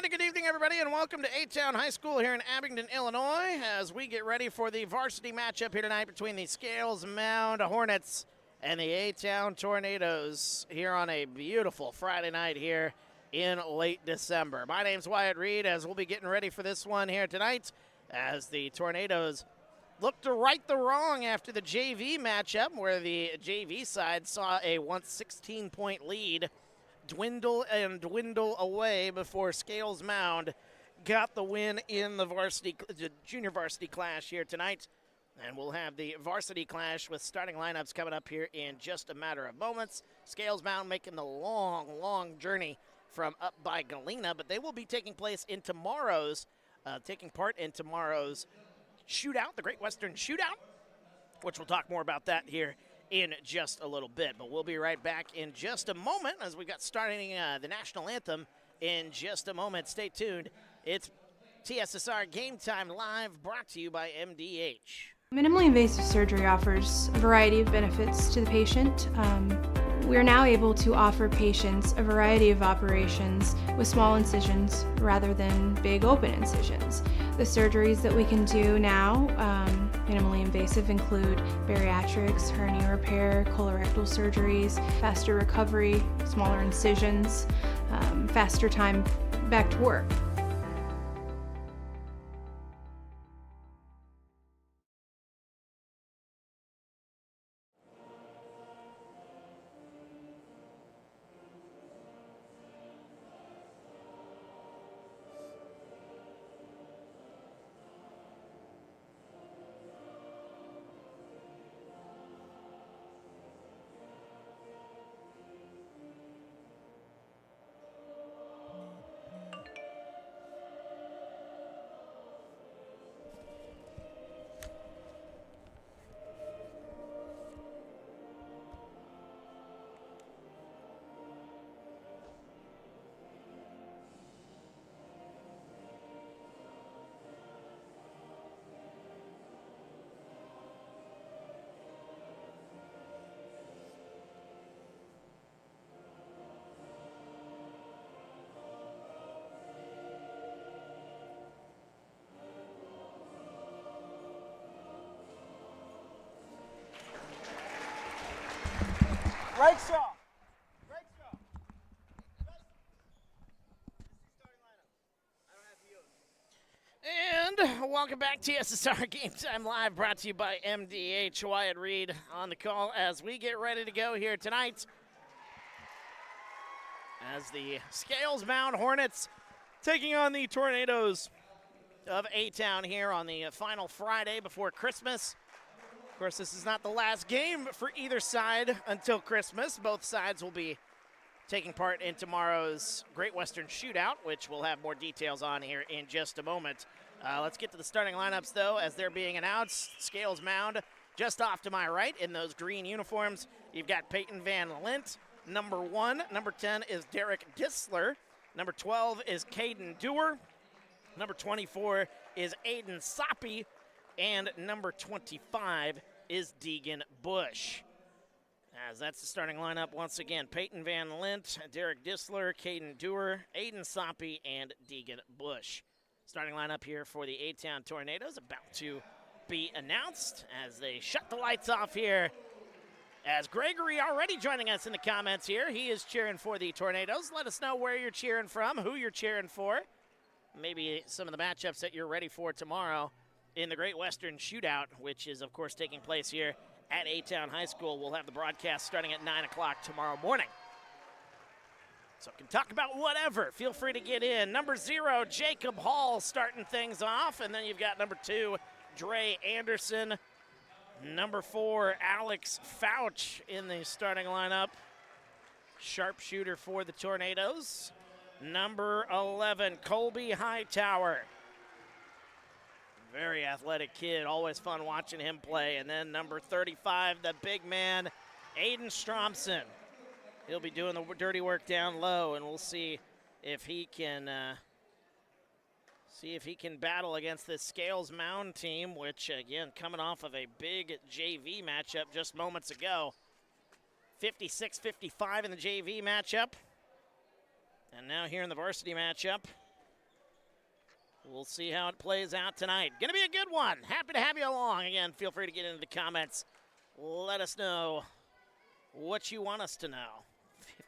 And good evening, everybody, and welcome to A-Town High School here in Abingdon, Illinois, as we get ready for the varsity matchup here tonight between the Scales Mound Hornets and the A-Town Tornadoes here on a beautiful Friday night here in late December. My name's Wyatt Reed, as we'll be getting ready for this one here tonight, as the Tornadoes look to right the wrong after the JV matchup, where the JV side saw a once 16-point lead dwindle and dwindle away before Scales Mound got the win in the junior varsity clash here tonight. And we'll have the varsity clash with starting lineups coming up here in just a matter of moments. Scales Mound making the long journey from up by Galena, but they will be taking part in tomorrow's shootout, the Great Western Shootout, which we'll talk more about that here in just a little bit. But we'll be right back in just a moment as we got starting the national anthem in just a moment. Stay tuned. It's TSSR Game Time Live, brought to you by MDH. Minimally invasive surgery offers a variety of benefits to the patient. We are now able to offer patients a variety of operations with small incisions rather than big open incisions. The surgeries that we can do now, minimally invasive, include bariatrics, hernia repair, colorectal surgeries, faster recovery, smaller incisions, faster time back to work. Breaks off. And welcome back to TSSR Game Time Live, brought to you by MDH. Wyatt Reed on the call as we get ready to go here tonight, as the Scales Mound Hornets taking on the Tornadoes of A-Town here on the final Friday before Christmas. Of course, this is not the last game for either side until Christmas. Both sides will be taking part in tomorrow's Great Western Shootout, which we'll have more details on here in just a moment. Let's get to the starting lineups, though, as they're being announced. Scales Mound, just off to my right in those green uniforms, you've got Peyton Van Lint, number 1. Number 10 is Derek Disler. Number 12 is Caden Dewar. Number 24 is Aiden Soppy. And number 25 is Deegan Bush. As that's the starting lineup once again: Peyton Van Lint, Derek Disler, Caden Dewar, Aiden Soppy, and Deegan Bush. Starting lineup here for the A-Town Tornadoes about to be announced as they shut the lights off here. As Gregory already joining us in the comments here, he is cheering for the Tornadoes. Let us know where you're cheering from, who you're cheering for, maybe some of the matchups that you're ready for tomorrow in the Great Western Shootout, which is, of course, taking place here at A-Town High School. We'll have the broadcast starting at 9 o'clock tomorrow morning. So can talk about whatever. Feel free to get in. Number 0, Jacob Hall starting things off. And then you've got number 2, Dre Anderson. Number 4, Alex Fouch in the starting lineup. Sharpshooter for the Tornadoes. Number 11, Colby Hightower. Very athletic kid, always fun watching him play. And then number 35, the big man, Aiden Stromson. He'll be doing the dirty work down low, and we'll see if he can battle against this Scales Mound team, which, again, coming off of a big JV matchup just moments ago. 56-55 in the JV matchup. And now here in the varsity matchup, we'll see how it plays out tonight. Going to be a good one. Happy to have you along. Again, feel free to get into the comments. Let us know what you want us to know.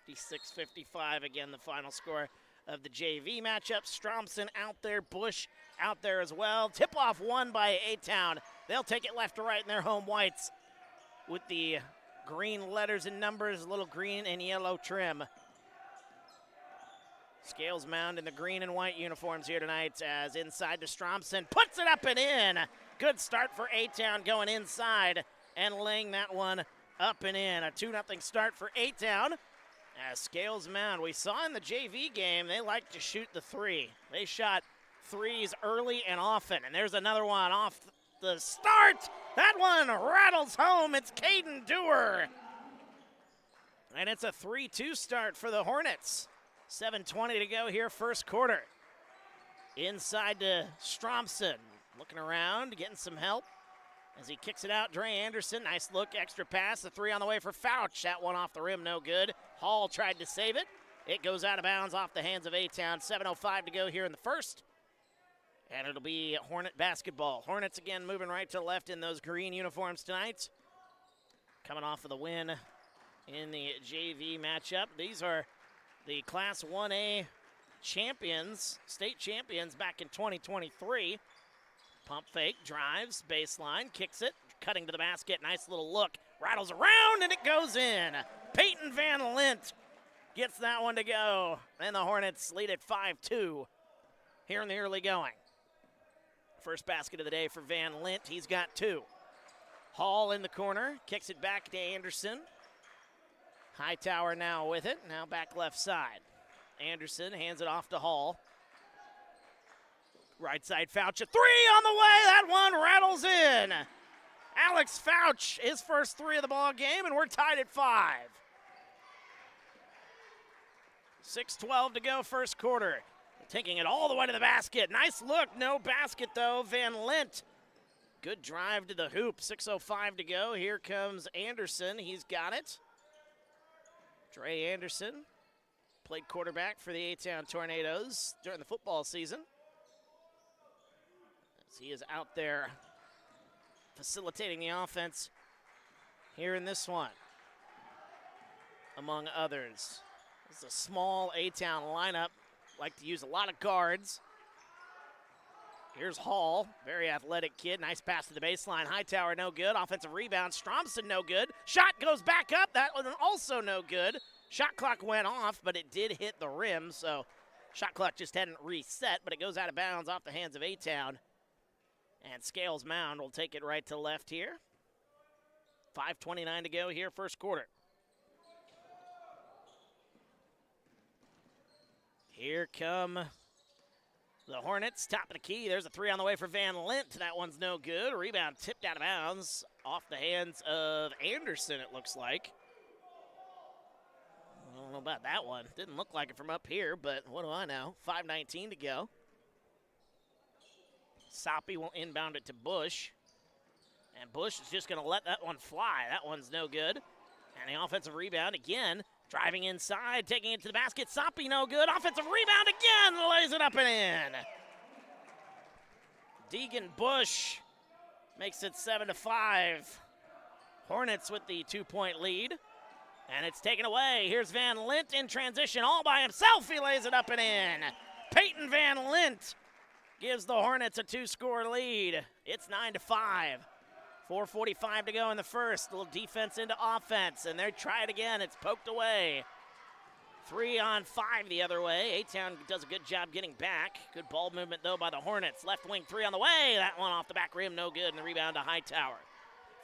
56-55, again, the final score of the JV matchup. Stromson out there, Bush out there as well. Tip-off won by A-Town. They'll take it left to right in their home whites with the green letters and numbers, a little green and yellow trim. Scales Mound in the green and white uniforms here tonight as inside to Stromson. Puts it up and in. Good start for A-Town going inside and laying that one up and in. A 2-0 start for A-Town. As Scales Mound, we saw in the JV game, they like to shoot the three. They shot threes early and often. And there's another one off the start. That one rattles home. It's Caden Dewar. And it's a 3-2 start for the Hornets. 7:20 to go here, first quarter. Inside to Stromson. Looking around, getting some help. As he kicks it out, Dre Anderson, nice look, extra pass, the three on the way for Fouch. That one off the rim, no good. Hall tried to save it. It goes out of bounds off the hands of A-Town. 7:05 to go here in the first. And it'll be Hornet basketball. Hornets again moving right to left in those green uniforms tonight. Coming off of the win in the JV matchup. These are the Class 1A champions, state champions back in 2023. Pump fake, drives, baseline, kicks it, cutting to the basket. Nice little look, rattles around, and it goes in. Peyton Van Lint gets that one to go. And the Hornets lead at 5-2 here in the early going. First basket of the day for Van Lint. He's got two. Hall in the corner, kicks it back to Anderson. Hightower now with it, now back left side. Anderson hands it off to Hall. Right side, Fouch, a three on the way. That one rattles in. Alex Fouch, his first three of the ball game, and we're tied at 5. 6:12 to go, first quarter. Taking it all the way to the basket. Nice look, no basket though. Van Lint, good drive to the hoop. 6:05 to go. Here comes Anderson. He's got it. Dre Anderson played quarterback for the A-Town Tornadoes during the football season. As he is out there facilitating the offense here in this one, among others. This is a small A-Town lineup. Like to use a lot of guards. Here's Hall, very athletic kid. Nice pass to the baseline. Hightower, no good. Offensive rebound. Stromson, no good. Shot goes back up. That one also no good. Shot clock went off, but it did hit the rim, so shot clock just hadn't reset, but it goes out of bounds off the hands of A-Town. And Scales Mound will take it right to left here. 5:29 to go here, first quarter. Here come the Hornets, top of the key. There's a three on the way for Van Lint. That one's no good. Rebound tipped out of bounds off the hands of Anderson, it looks like. I don't know about that one. Didn't look like it from up here, but what do I know? 5:19 to go. Soppy will inbound it to Bush. And Bush is just going to let that one fly. That one's no good. And the offensive rebound again. Driving inside, taking it to the basket. Soppy no good. Offensive rebound again. Lays it up and in. Deegan Bush makes it 7-5. Hornets with the 2-point lead. And it's taken away. Here's Van Lint in transition all by himself. He lays it up and in. Peyton Van Lint gives the Hornets a 2-score lead. It's 9-5. 4:45 to go in the first. A little defense into offense, and they try it again. It's poked away. 3-on-5 the other way. A-Town does a good job getting back. Good ball movement, though, by the Hornets. Left wing three on the way. That one off the back rim, no good, and the rebound to Hightower.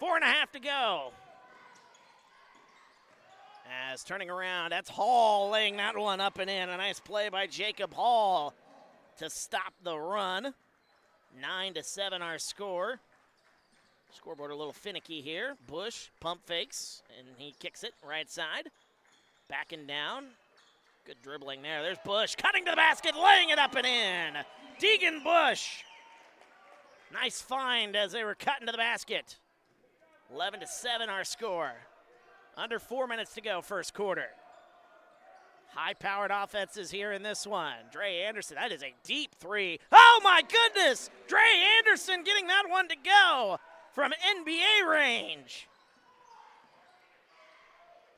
4.5 to go. As turning around, that's Hall laying that one up and in. A nice play by Jacob Hall to stop the run. 9-7 our score. Scoreboard a little finicky here. Bush pump fakes, and he kicks it right side. Backing down. Good dribbling there. There's Bush cutting to the basket, laying it up and in. Deegan Bush. Nice find as they were cutting to the basket. 11-7 our score. Under 4 minutes to go, first quarter. High-powered offenses here in this one. Dre Anderson, that is a deep three. Oh, my goodness! Dre Anderson getting that one to go from NBA range.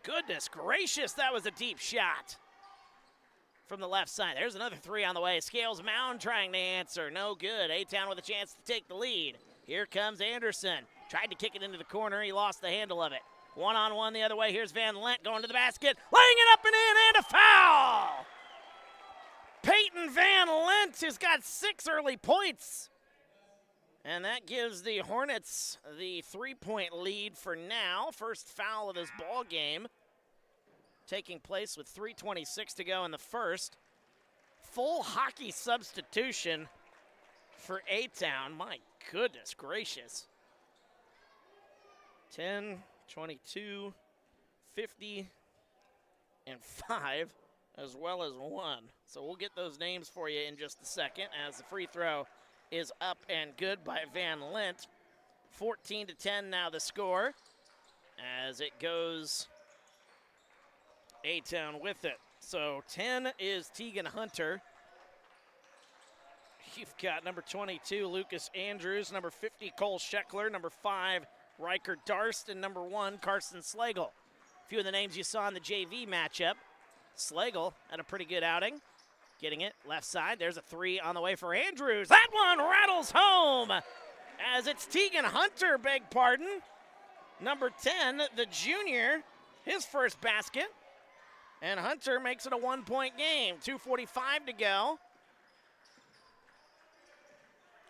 Goodness gracious, that was a deep shot from the left side. There's another three on the way. Scales Mound trying to answer. No good. A-Town with a chance to take the lead. Here comes Anderson. Tried to kick it into the corner. He lost the handle of it. One-on-one the other way. Here's Van Lent going to the basket. Laying it up and in, and a foul! Peyton Van Lent has got 6 early points. And that gives the Hornets the 3-point lead for now. First foul of this ball game taking place with 3:26 to go in the first. Full hockey substitution for A-Town. My goodness gracious. 10, 22, 50, and 5, as well as 1. So we'll get those names for you in just a second as the free throw is up and good by Van Lent. 14-10 now the score as it goes A-Town with it. So 10 is Tegan Hunter. You've got number 22, Lucas Andrews, number 50, Cole Scheckler, number 5, Riker Darst, and number 1, Carson Slagle. A few of the names you saw in the JV matchup. Slagle had a pretty good outing. Getting it left side. There's a three on the way for Andrews. That one rattles home as it's Tegan Hunter, beg pardon. Number 10, the junior, his first basket. And Hunter makes it a 1-point game. 2:45 to go.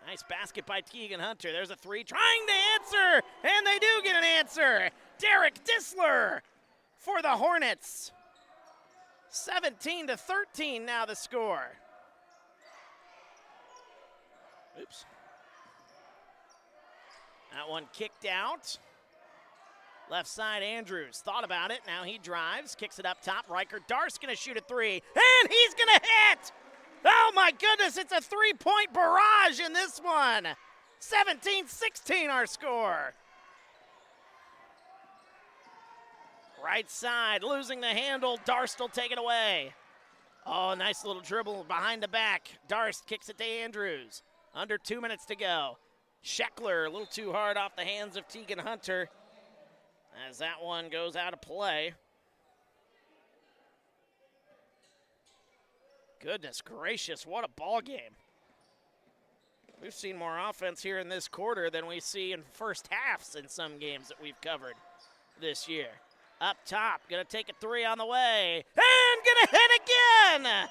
Nice basket by Tegan Hunter. There's a three trying to answer, and they do get an answer. Derek Disler for the Hornets. 17-13 now the score. Oops. That one kicked out. Left side, Andrews thought about it. Now he drives, kicks it up top. Riker Darst gonna shoot a three, and he's gonna hit! Oh my goodness, it's a 3-point barrage in this one. 17-16 our score. Right side, losing the handle. Darst will take it away. Oh, nice little dribble behind the back. Darst kicks it to Andrews. Under 2 minutes to go. Scheckler, a little too hard off the hands of Tegan Hunter as that one goes out of play. Goodness gracious, what a ball game. We've seen more offense here in this quarter than we see in first halves in some games that we've covered this year. Up top, gonna take a three on the way, and gonna hit again!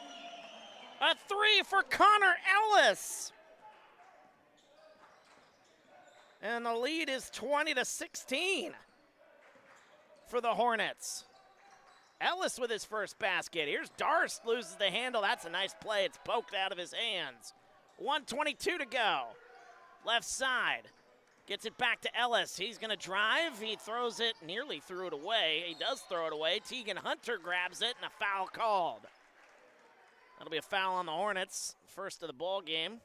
A three for Connor Ellis. And the lead is 20-16 for the Hornets. Ellis with his first basket. Here's Darst, loses the handle. That's a nice play. It's poked out of his hands. 1:22 to go. Left side. Gets it back to Ellis. He's going to drive. He throws it, nearly threw it away. He does throw it away. Tegan Hunter grabs it, and a foul called. That'll be a foul on the Hornets. First of the ball game.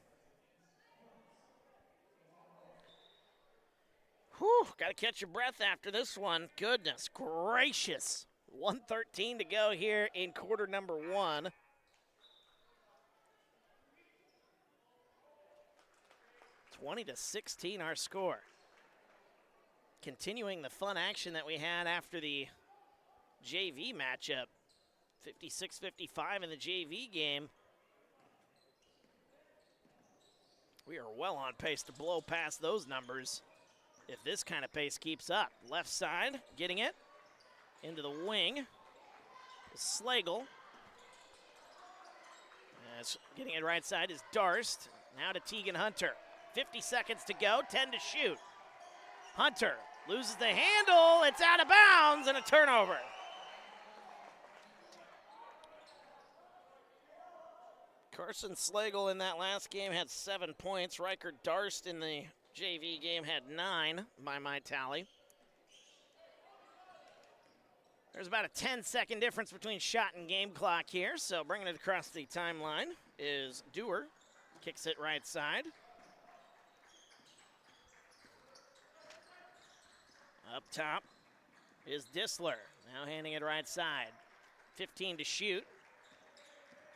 Whew, got to catch your breath after this one. Goodness gracious. 1:13 to go here in quarter number 1. (20-16) our score. Continuing the fun action that we had after the JV matchup. 56-55 in the JV game. We are well on pace to blow past those numbers if this kind of pace keeps up. Left side, getting it into the wing. Slagle. As getting it right side is Darst. Now to Tegan Hunter. 50 seconds to go, 10 to shoot. Hunter loses the handle, it's out of bounds, and a turnover. Carson Slagle in that last game had 7 points. Riker Darst in the JV game had 9 by my tally. There's about a 10-second difference between shot and game clock here, so bringing it across the timeline is Dewar. Kicks it right side. Up top is Disler, now handing it right side. 15 to shoot.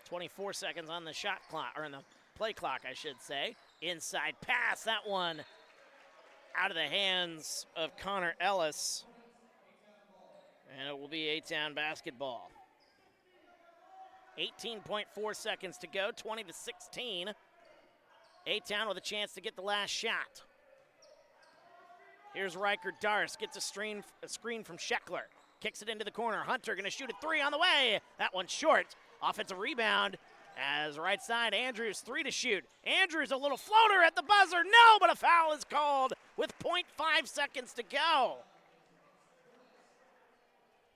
24 seconds on the shot clock, or in the play clock, I should say. Inside pass, that one out of the hands of Connor Ellis. And it will be A-Town basketball. 18.4 seconds to go, 20-16. A-Town with a chance to get the last shot. Here's Riker Darce, gets a screen from Scheckler. Kicks it into the corner. Hunter gonna shoot a three on the way. That one's short. Offensive rebound as right side, Andrews, three to shoot. Andrews, a little floater at the buzzer. No, but a foul is called with 0.5 seconds to go.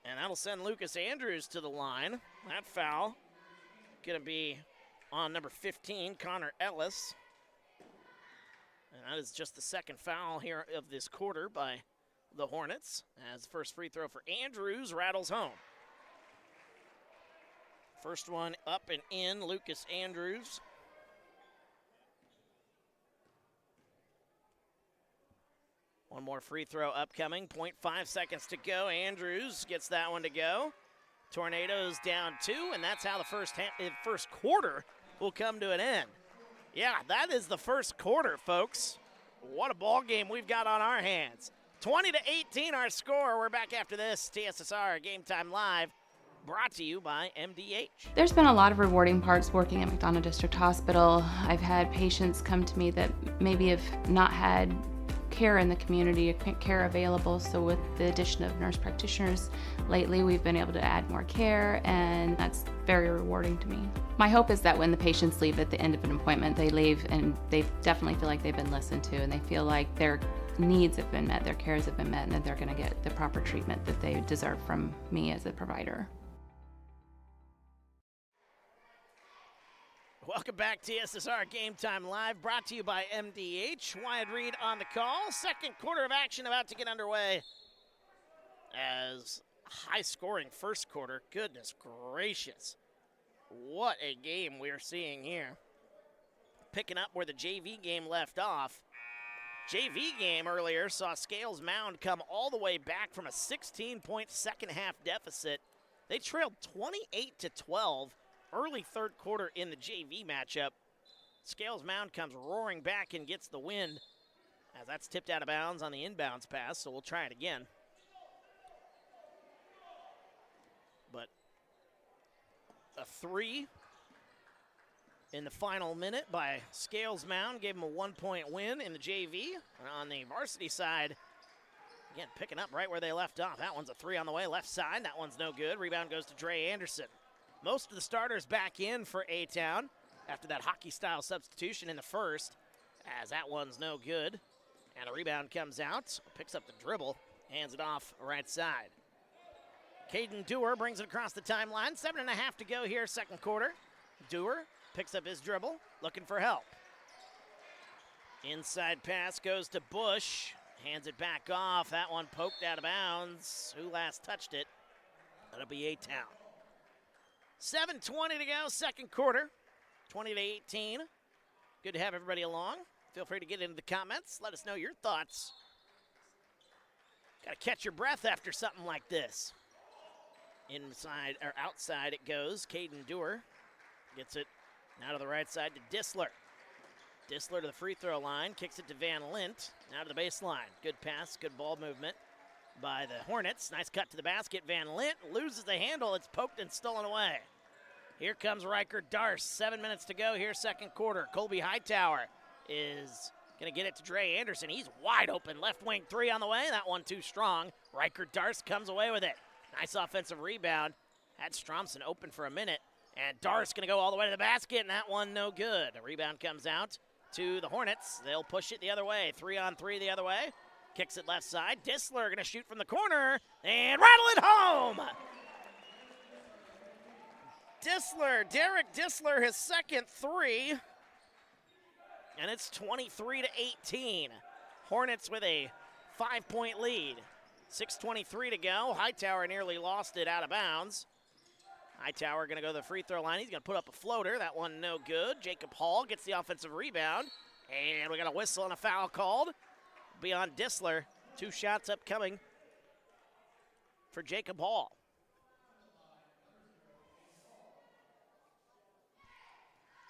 And that'll send Lucas Andrews to the line. That foul gonna be on number 15, Connor Ellis. And that is just the second foul here of this quarter by the Hornets, as first free throw for Andrews rattles home. First one up and in, Lucas Andrews. One more free throw upcoming, 0.5 seconds to go. Andrews gets that one to go. Tornadoes down 2, and that's how the first quarter will come to an end. Yeah, that is the first quarter, folks. What a ball game we've got on our hands. 20-18 our score. We're back after this. TSSR Game Time Live, brought to you by MDH. There's been a lot of rewarding parts working at McDonough District Hospital. I've had patients come to me that maybe have not had care in the community, care available. So with the addition of nurse practitioners lately, we've been able to add more care, and that's very rewarding to me. My hope is that when the patients leave at the end of an appointment, they leave and they definitely feel like they've been listened to, and they feel like their needs have been met, their cares have been met, and that they're going to get the proper treatment that they deserve from me as a provider. Welcome back to TSSR Game Time Live, brought to you by MDH. Wyatt Reed on the call. Second quarter of action about to get underway. As high-scoring first quarter. Goodness gracious. What a game we're seeing here. Picking up where the JV game left off. JV game earlier saw Scales Mound come all the way back from a 16-point second-half deficit. They trailed 28-12 early third quarter in the JV matchup. Scales Mound comes roaring back and gets the win, as that's tipped out of bounds on the inbounds pass, so we'll try it again. But a three in the final minute by Scales Mound gave him a 1-point win in the JV. And on the varsity side, again, picking up right where they left off. That one's a three on the way, left side. That one's no good. Rebound goes to Dre Anderson. Most of the starters back in for A-Town after that hockey-style substitution in the first, as that one's no good. And a rebound comes out, picks up the dribble, hands it off right side. Caden Dewar brings it across the timeline. 7.5 to go here, second quarter. Dewar picks up his dribble, looking for help. Inside pass goes to Bush, hands it back off. That one poked out of bounds. Who last touched it? That'll be A-Town. 7:20 to go, second quarter, 20-18. Good to have everybody along. Feel free to get into the comments. Let us know your thoughts. Got to catch your breath after something like this. Inside or outside it goes. Caden Dewar gets it now to the right side to Dissler. Dissler to the free throw line, kicks it to Van Lint, now to the baseline. Good pass, good ball movement by the Hornets. Nice cut to the basket. Van Lint loses the handle. It's poked and stolen away. Here comes Riker Darce. 7 minutes to go here, second quarter. Colby Hightower is going to get it to Dre Anderson. He's wide open. Left wing three on the way. That one too strong. Riker Darce comes away with it. Nice offensive rebound. Had Stromson open for a minute. And Darce going to go all the way to the basket, and that one no good. A rebound comes out to the Hornets. They'll push it the other way. 3-on-3 the other way. Kicks it left side. Dissler going to shoot from the corner and rattle it home. Dissler, Derek Dissler, his second three. And it's 23-18. Hornets with a 5-point lead. 6:23 to go. Hightower nearly lost it out of bounds. Hightower going to go to the free throw line. He's going to put up a floater. That one no good. Jacob Hall gets the offensive rebound. And we got a whistle and a foul called. Beyond Dissler, 2 shots upcoming for Jacob Hall.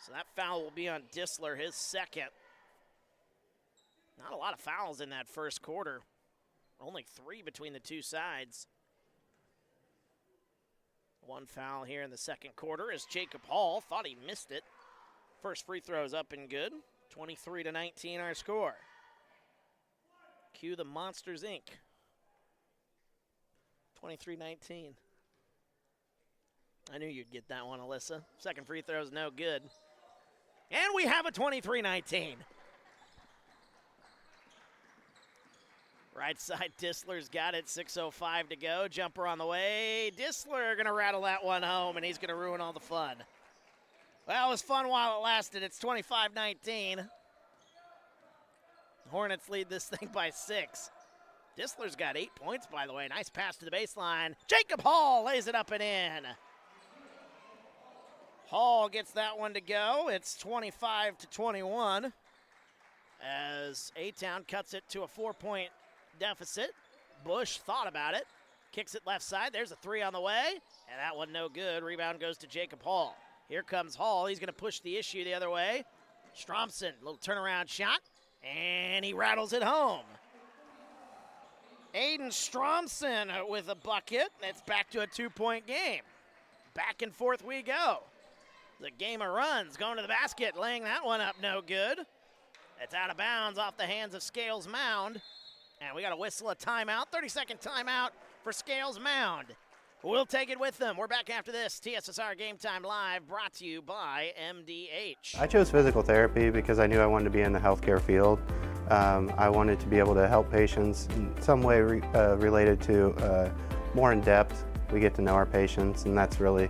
So that foul will be on Dissler, his second. Not a lot of fouls in that first quarter. Only 3 between the two sides. One foul here in the second quarter as Jacob Hall thought he missed it. First free throw is up and good. 23-19 our score. Cue the Monsters, Inc. 23-19. I knew you'd get that one, Alyssa. Second free throw is no good. And we have a 23-19. Right side, Dissler's got it. 6:05 to go. Jumper on the way. Dissler going to rattle that one home, and he's going to ruin all the fun. Well, it was fun while it lasted. It's 25-19. Hornets lead this thing by 6. Dissler's got 8 points, by the way. Nice pass to the baseline. Jacob Hall lays it up and in. Hall gets that one to go. It's 25-21 as A-Town cuts it to a 4-point deficit. Bush thought about it. Kicks it left side. There's a 3 on the way. And that one no good. Rebound goes to Jacob Hall. Here comes Hall. He's going to push the issue the other way. Stromson, little turnaround shot. And he rattles it home. Aiden Stromson with a bucket. It's back to a 2-point game. Back and forth we go. The game of runs going to the basket. Laying that one up no good. It's out of bounds off the hands of Scales Mound. And we got to whistle a timeout. 30-second timeout for Scales Mound. We'll take it with them. We're back after this. TSSR Game Time Live brought to you by MDH. I chose physical therapy because I knew I wanted to be in the healthcare field. I wanted to be able to help patients in some way related to more in depth. We get to know our patients, and that's really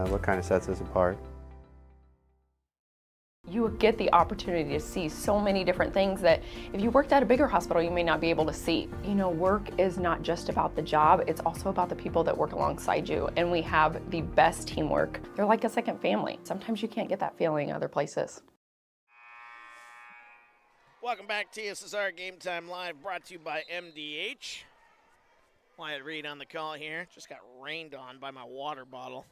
what kind of sets us apart. You get the opportunity to see so many different things that if you worked at a bigger hospital, you may not be able to see. You know, work is not just about the job, it's also about the people that work alongside you, and we have the best teamwork. They're like a second family. Sometimes you can't get that feeling other places. Welcome back to TSSR Game Time Live, brought to you by MDH. Wyatt Reed on the call here. Just got rained on by my water bottle.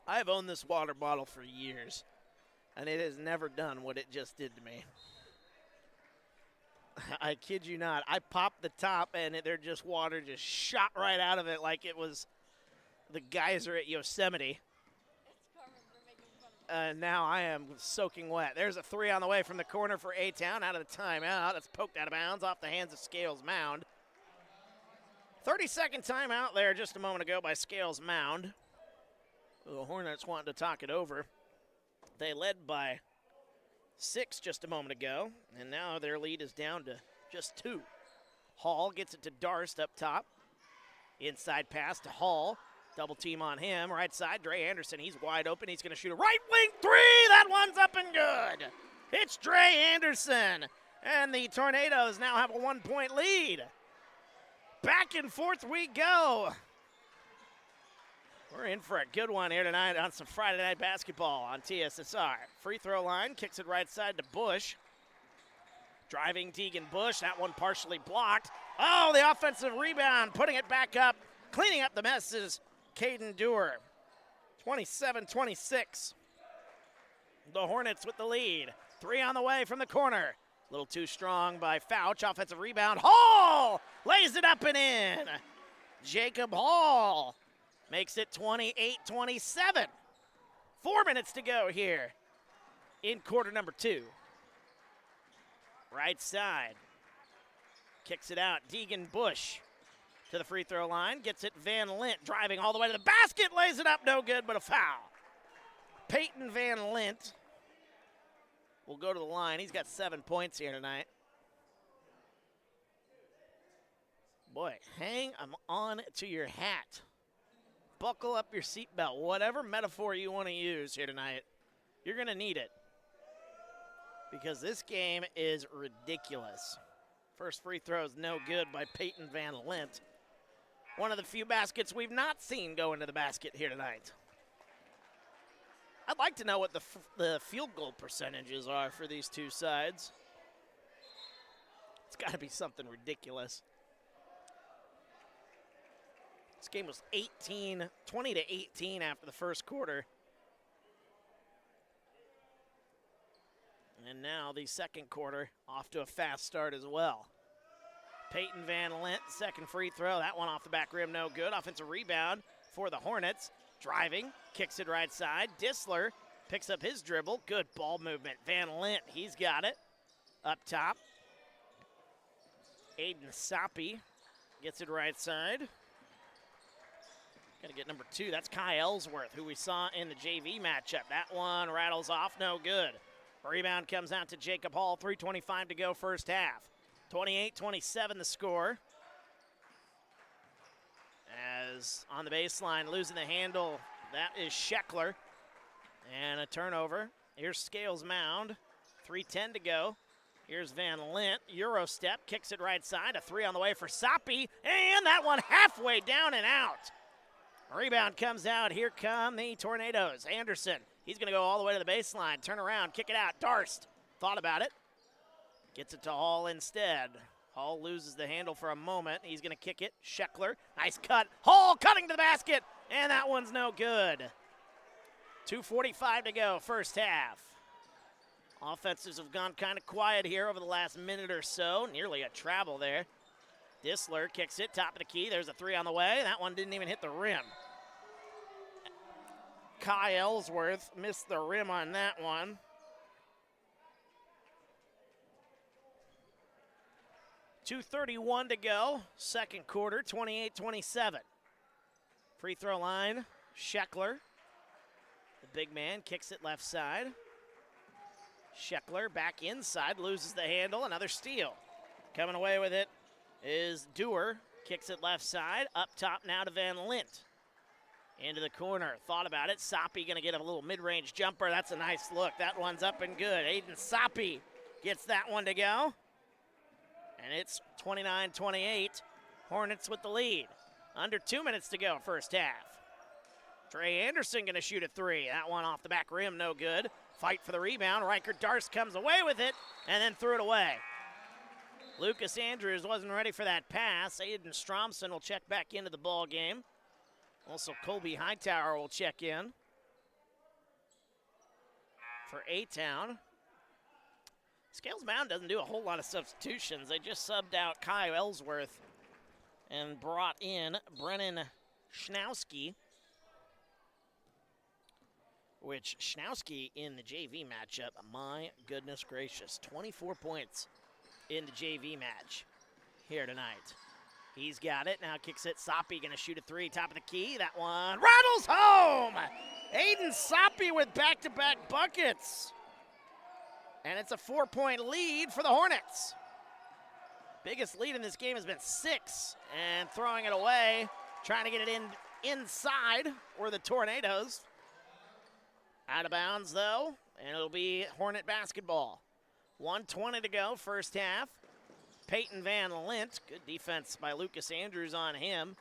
I've owned this water bottle for years, and it has never done what it just did to me. I kid you not. I popped the top, and water just shot right out of it like it was the geyser at Yosemite. Now I am soaking wet. There's a 3 on the way from the corner for A-Town out of the timeout. That's poked out of bounds off the hands of Scales Mound. 30-second timeout there just a moment ago by Scales Mound. The Hornets wanting to talk it over. They led by 6 just a moment ago, and now their lead is down to just 2. Hall gets it to Darst up top. Inside pass to Hall. Double team on him. Right side, Dre Anderson. He's wide open. He's going to shoot a right wing 3. That one's up and good. It's Dre Anderson. And the Tornadoes now have a 1-point lead. Back and forth we go. We're in for a good one here tonight on some Friday night basketball on TSSR. Free throw line, kicks it right side to Bush. Driving Tegan Bush, that one partially blocked. Oh, the offensive rebound, putting it back up. Cleaning up the mess is Caden Dewar. 27-26. The Hornets with the lead. 3 on the way from the corner. A little too strong by Fouch. Offensive rebound. Hall lays it up and in. Jacob Hall makes it 28-27. 4 minutes to go here in quarter number 2. Right side. Kicks it out. Deegan Bush to the free throw line. Gets it Van Lint driving all the way to the basket. Lays it up. No good, but a foul. Peyton Van Lint will go to the line. He's got 7 points here tonight. Boy, hang on to your hat. Buckle up your seatbelt. Whatever metaphor you want to use here tonight, you're going to need it. Because this game is ridiculous. First free throw is no good by Peyton Van Lint. One of the few baskets we've not seen go into the basket here tonight. I'd like to know what the field goal percentages are for these two sides. It's got to be something ridiculous. This game was 20-18 after the first quarter. And now the second quarter off to a fast start as well. Peyton Van Lint, second free throw. That one off the back rim, no good. Offensive rebound for the Hornets. Driving, kicks it right side. Dissler picks up his dribble. Good ball movement. Van Lint, he's got it. Up top. Aiden Soppy gets it right side. Got to get number 2. That's Kai Ellsworth, who we saw in the JV matchup. That one rattles off, no good. Rebound comes out to Jacob Hall. 3:25 to go first half. 28-27 the score. As on the baseline, losing the handle, that is Scheckler. And a turnover. Here's Scales Mound. 3:10 to go. Here's Van Lint. Euro step, kicks it right side. A 3 on the way for Soppy. And that one halfway down and out. Rebound comes out. Here come the Tornadoes. Anderson, he's going to go all the way to the baseline. Turn around, kick it out. Darst thought about it. Gets it to Hall instead. Hall loses the handle for a moment. He's going to kick it. Scheckler, nice cut. Hall cutting to the basket, and that one's no good. 2:45 to go, first half. Offenses have gone kind of quiet here over the last minute or so. Nearly a travel there. Dissler kicks it, top of the key. There's a 3 on the way. That one didn't even hit the rim. Kai Ellsworth missed the rim on that one. .231 to go, second quarter, 28-27. Free throw line, Scheckler. The big man kicks it left side. Scheckler back inside, loses the handle, another steal. Coming away with it is Dewar, kicks it left side, up top now to Van Lint. Into the corner, thought about it. Soppy gonna get a little mid-range jumper. That's a nice look. That one's up and good. Aiden Soppy gets that one to go. And it's 29-28. Hornets with the lead. Under 2 minutes to go, first half. Trey Anderson gonna shoot a 3. That one off the back rim, no good. Fight for the rebound. Riker Darst comes away with it and then threw it away. Lucas Andrews wasn't ready for that pass. Aiden Stromson will check back into the ball game. Also, Colby Hightower will check in for A-Town. Scales Mound doesn't do a whole lot of substitutions. They just subbed out Kai Ellsworth and brought in Brennan Schnowski, which Schnowski in the JV matchup, my goodness gracious, 24 points in the JV match here tonight. He's got it, now kicks it. Soppy gonna shoot a 3, top of the key. That one rattles home! Aiden Soppy with back-to-back buckets. And it's a 4-point lead for the Hornets. Biggest lead in this game has been 6. And throwing it away, trying to get it inside were the Tornadoes. Out of bounds, though, and it'll be Hornet basketball. 1:20 to go, first half. Peyton Van Lint, good defense by Lucas Andrews on him.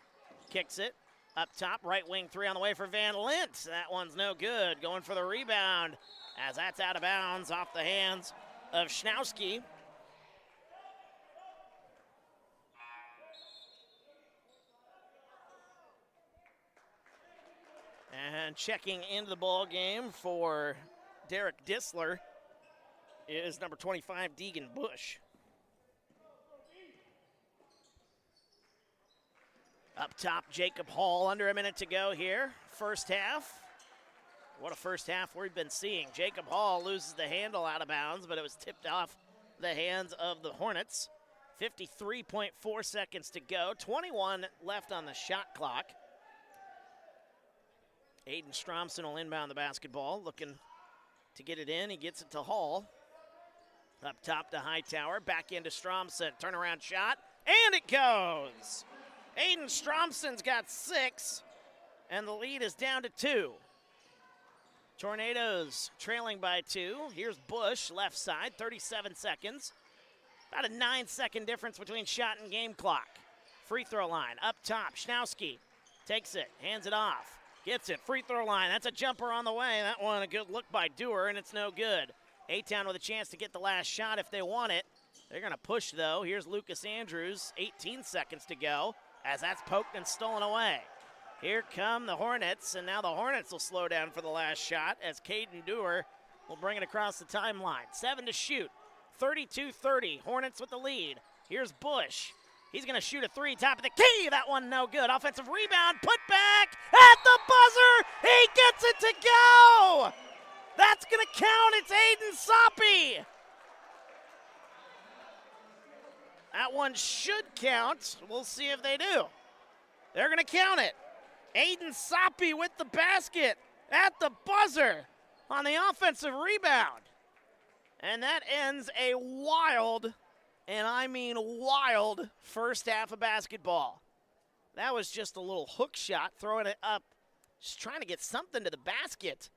Kicks it up top, right wing 3 on the way for Van Lint. That one's no good. Going for the rebound as that's out of bounds off the hands of Schnowski. And checking into the ball game for Derek Dissler is number 25, Deegan Bush. Up top, Jacob Hall, under a minute to go here. First half. What a first half we've been seeing. Jacob Hall loses the handle out of bounds, but it was tipped off the hands of the Hornets. 53.4 seconds to go. 21 left on the shot clock. Aiden Stromson will inbound the basketball, looking to get it in. He gets it to Hall. Up top to Hightower, back into Stromson. Turnaround shot, and it goes. Aiden Stromson's got 6, and the lead is down to 2. Tornadoes trailing by 2. Here's Bush, left side, 37 seconds. About a 9-second difference between shot and game clock. Free throw line, up top, Schnowski takes it, hands it off. Gets it, free throw line, that's a jumper on the way. That one a good look by Dewar, and it's no good. A-Town with a chance to get the last shot if they want it. They're gonna push though. Here's Lucas Andrews, 18 seconds to go, as that's poked and stolen away. Here come the Hornets, and now the Hornets will slow down for the last shot as Caden Dewar will bring it across the timeline. 7 to shoot. 32-30. Hornets with the lead. Here's Bush. He's going to shoot a three, top of the key. That one no good. Offensive rebound, put back at the buzzer. He gets it to go. That's going to count. It's Aiden Soppy. That one should count. We'll see if they do. They're going to count it. Aiden Soppy with the basket at the buzzer on the offensive rebound. And that ends a wild, and I mean wild, first half of basketball. That was just a little hook shot, throwing it up, just trying to get something to the basket.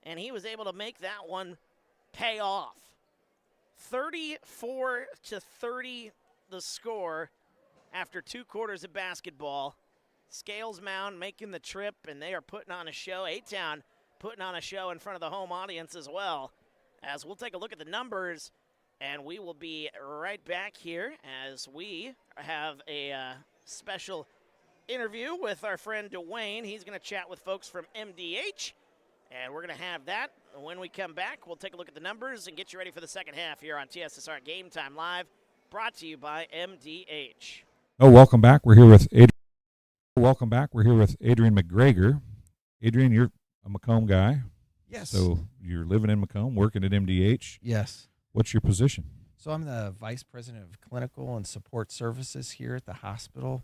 And he was able to make that one pay off. 34-30 the score after 2 quarters of basketball. Scales Mound making the trip, and they are putting on a show. A-Town putting on a show in front of the home audience as well. As we'll take a look at the numbers, and we will be right back here as we have a special interview with our friend Dwayne. He's going to chat with folks from MDH, and we're going to have that. When we come back, we'll take a look at the numbers and get you ready for the second half here on TSSR Game Time Live, brought to you by MDH. Oh, welcome back. We're here with Adrian. Welcome back. We're here with Adrian McGregor. Adrian, you're a Macomb guy. Yes. So you're living in Macomb, working at MDH. Yes. What's your position? So I'm the Vice President of Clinical and Support Services here at the hospital.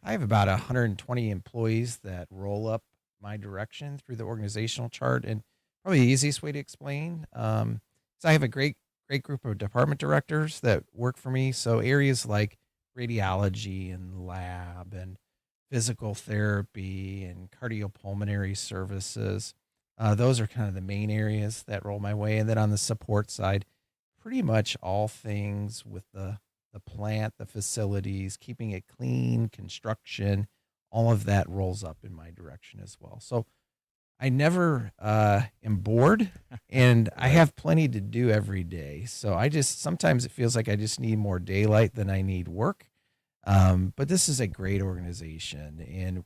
I have about 120 employees that roll up my direction through the organizational chart. And probably the easiest way to explain, so I have a great group of department directors that work for me. So areas like radiology and lab and physical therapy and cardiopulmonary services, those are kind of the main areas that roll my way. And then on the support side, pretty much all things with the plant, the facilities, keeping it clean, construction, all of that rolls up in my direction as well. So I never am bored, and I have plenty to do every day. So sometimes it feels like I just need more daylight than I need work. But this is a great organization, and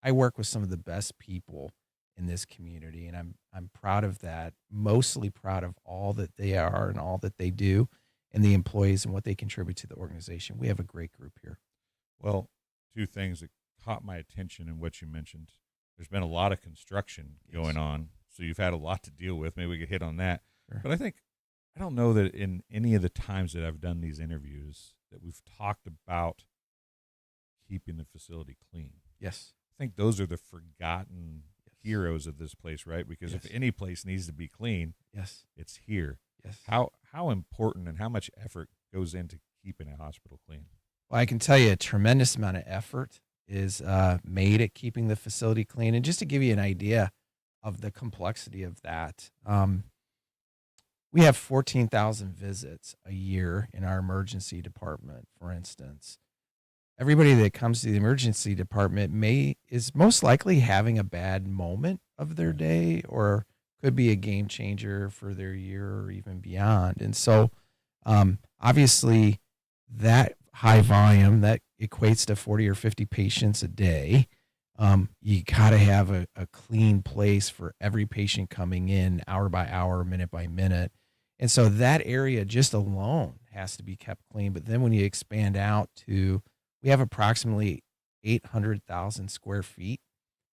I work with some of the best people in this community, and I'm proud of that. Mostly proud of all that they are and all that they do, and the employees and what they contribute to the organization. We have a great group here. Well, 2 things that caught my attention in what you mentioned. There's been a lot of construction going on, so you've had a lot to deal with. Maybe we could hit on that. Sure. But I don't know that in any of the times that I've done these interviews that we've talked about keeping the facility clean. Yes. I think those are the forgotten heroes of this place, right? Because if any place needs to be clean, it's here. Yes. How important and how much effort goes into keeping a hospital clean? Well, I can tell you a tremendous amount of effort is made at keeping the facility clean. And just to give you an idea of the complexity of that, we have 14,000 visits a year in our emergency department, for instance. Everybody that comes to the emergency department is most likely having a bad moment of their day, or could be a game changer for their year or even beyond. And so obviously that high volume, that equates to 40 or 50 patients a day. You got to have a clean place for every patient coming in hour by hour, minute by minute. And so that area just alone has to be kept clean. But then when you expand out to, we have approximately 800,000 square feet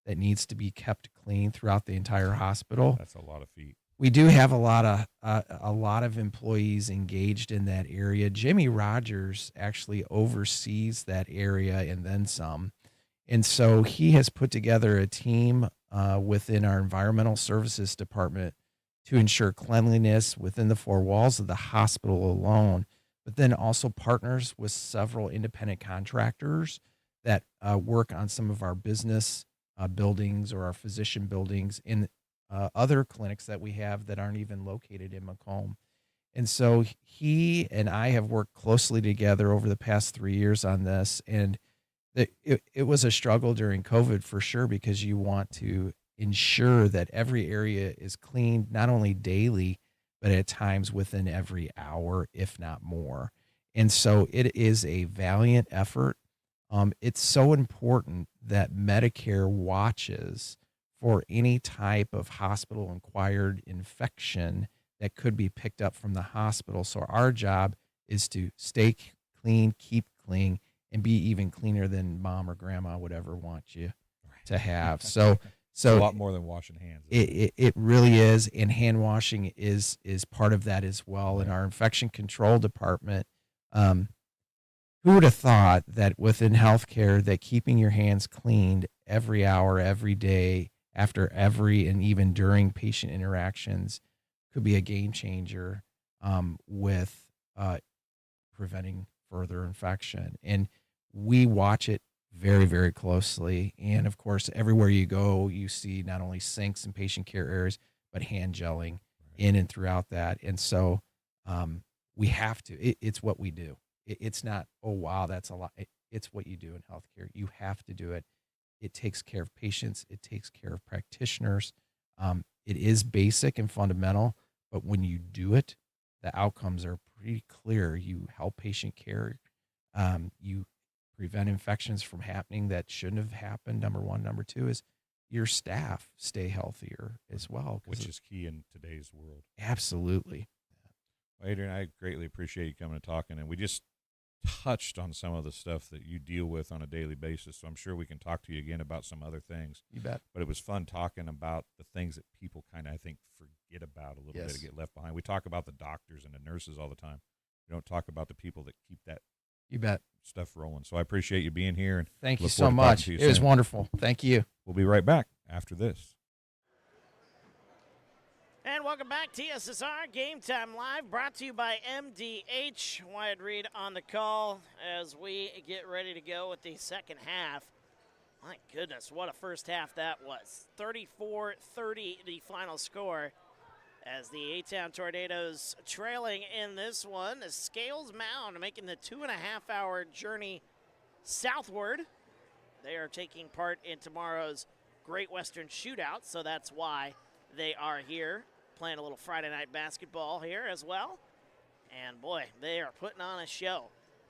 that needs to be kept clean throughout the entire hospital. That's a lot of feet. We do have a lot of employees engaged in that area. Jimmy Rogers actually oversees that area and then some. And so he has put together a team within our environmental services department to ensure cleanliness within the 4 walls of the hospital alone, but then also partners with several independent contractors that work on some of our business buildings or our physician buildings in other clinics that we have that aren't even located in Macomb. And so he and I have worked closely together over the past 3 years on this. And it was a struggle during COVID for sure, because you want to ensure that every area is cleaned, not only daily, but at times within every hour, if not more. And so it is a valiant effort. It's so important that Medicare watches for any type of hospital-acquired infection that could be picked up from the hospital. So our job is to stay clean, keep clean, and be even cleaner than mom or grandma would ever want you to have. So a lot more than washing hands. It really is, and hand washing is part of that as well. In our infection control department, who would have thought that within healthcare that keeping your hands cleaned every hour, every day, after every and even during patient interactions could be a game changer with preventing further infection. And we watch it very, very closely. And of course, everywhere you go, you see not only sinks and patient care areas, but hand gelling in and throughout that. And so we have to, it's what we do. It's not, oh, wow, that's a lot. It's what you do in healthcare. You have to do it. It takes care of patients. It takes care of practitioners. It is basic and fundamental, but when you do it, the outcomes are pretty clear. You help patient care. You prevent infections from happening that shouldn't have happened, number one. Number two is your staff stay healthier as well. Which is key in today's world. Absolutely. Well, Adrian, I greatly appreciate you coming and talking, and we just touched on some of the stuff that you deal with on a daily basis, so I'm sure we can talk to you again about some other things. You bet. But it was fun talking about the things that people kind of, I think, forget about a little bit or get left behind. We talk about the doctors and the nurses all the time. We don't talk about the people that keep that you bet stuff rolling. So I appreciate you being here. And thank you so much. It was wonderful. Thank you. We'll be right back after this. And welcome back, TSSR Game Time Live, brought to you by MDH. Wyatt Reed on the call as we get ready to go with the second half. My goodness, what a first half that was. 34-30 the final score as the A-Town Tornadoes trailing in this one. As Scales Mound making the 2.5-hour journey southward. They are taking part in tomorrow's Great Western Shootout, so that's why they are here. Playing a little Friday night basketball here as well. And boy, they are putting on a show.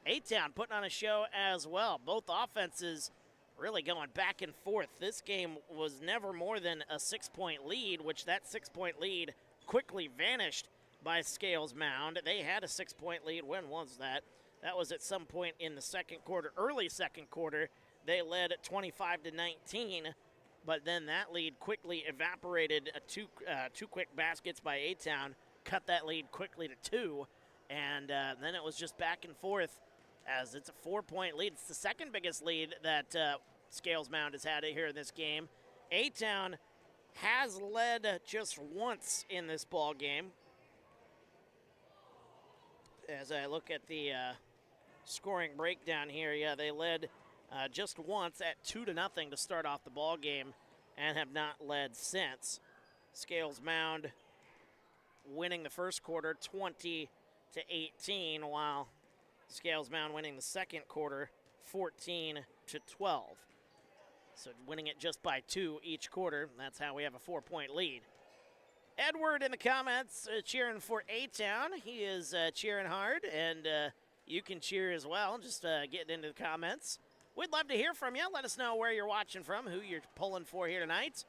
A-Town putting on a show as well. Both offenses really going back and forth. This game was never more than a 6-point lead, which that 6-point lead quickly vanished by Scales Mound. They had a 6-point lead. When was that? That was at some point in the second quarter, early second quarter. They led at 25-19. But then that lead quickly evaporated. Two quick baskets by A-Town cut that lead quickly to 2. And then it was just back and forth as it's a 4-point lead. It's the second biggest lead that Scales Mound has had here in this game. A-Town has led just once in this ball game. As I look at the scoring breakdown here, yeah, they led just once at 2-0 to start off the ball game and have not led since. Scales Mound winning the first quarter 20-18, while Scales Mound winning the second quarter 14-12. So winning it just by 2 each quarter. That's how we have a 4-point lead. Edward in the comments cheering for A-Town. He is cheering hard, and you can cheer as well. Just getting into the comments. We'd love to hear from you. Let us know where you're watching from, who you're pulling for here tonight.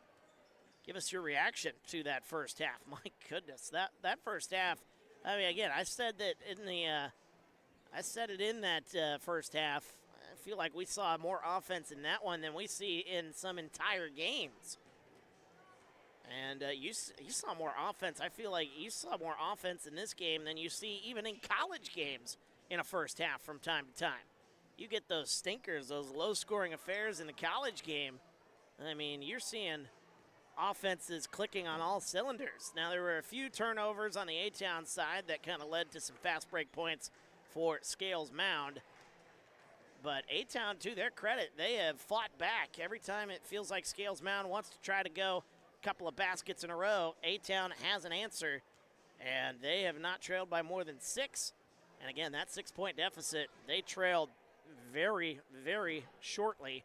Give us your reaction to that first half. My goodness, that first half. I mean, again, I said that in that first half. I feel like we saw more offense in that one than we see in some entire games. And you saw more offense. I feel like you saw more offense in this game than you see even in college games in a first half from time to time. You get those stinkers, those low-scoring affairs in the college game. I mean, you're seeing offenses clicking on all cylinders. Now, there were a few turnovers on the A-Town side that kind of led to some fast break points for Scales Mound. But A-Town, to their credit, they have fought back. Every time it feels like Scales Mound wants to try to go a couple of baskets in a row, A-Town has an answer, and they have not trailed by more than 6. And again, that 6-point deficit, they trailed very, very shortly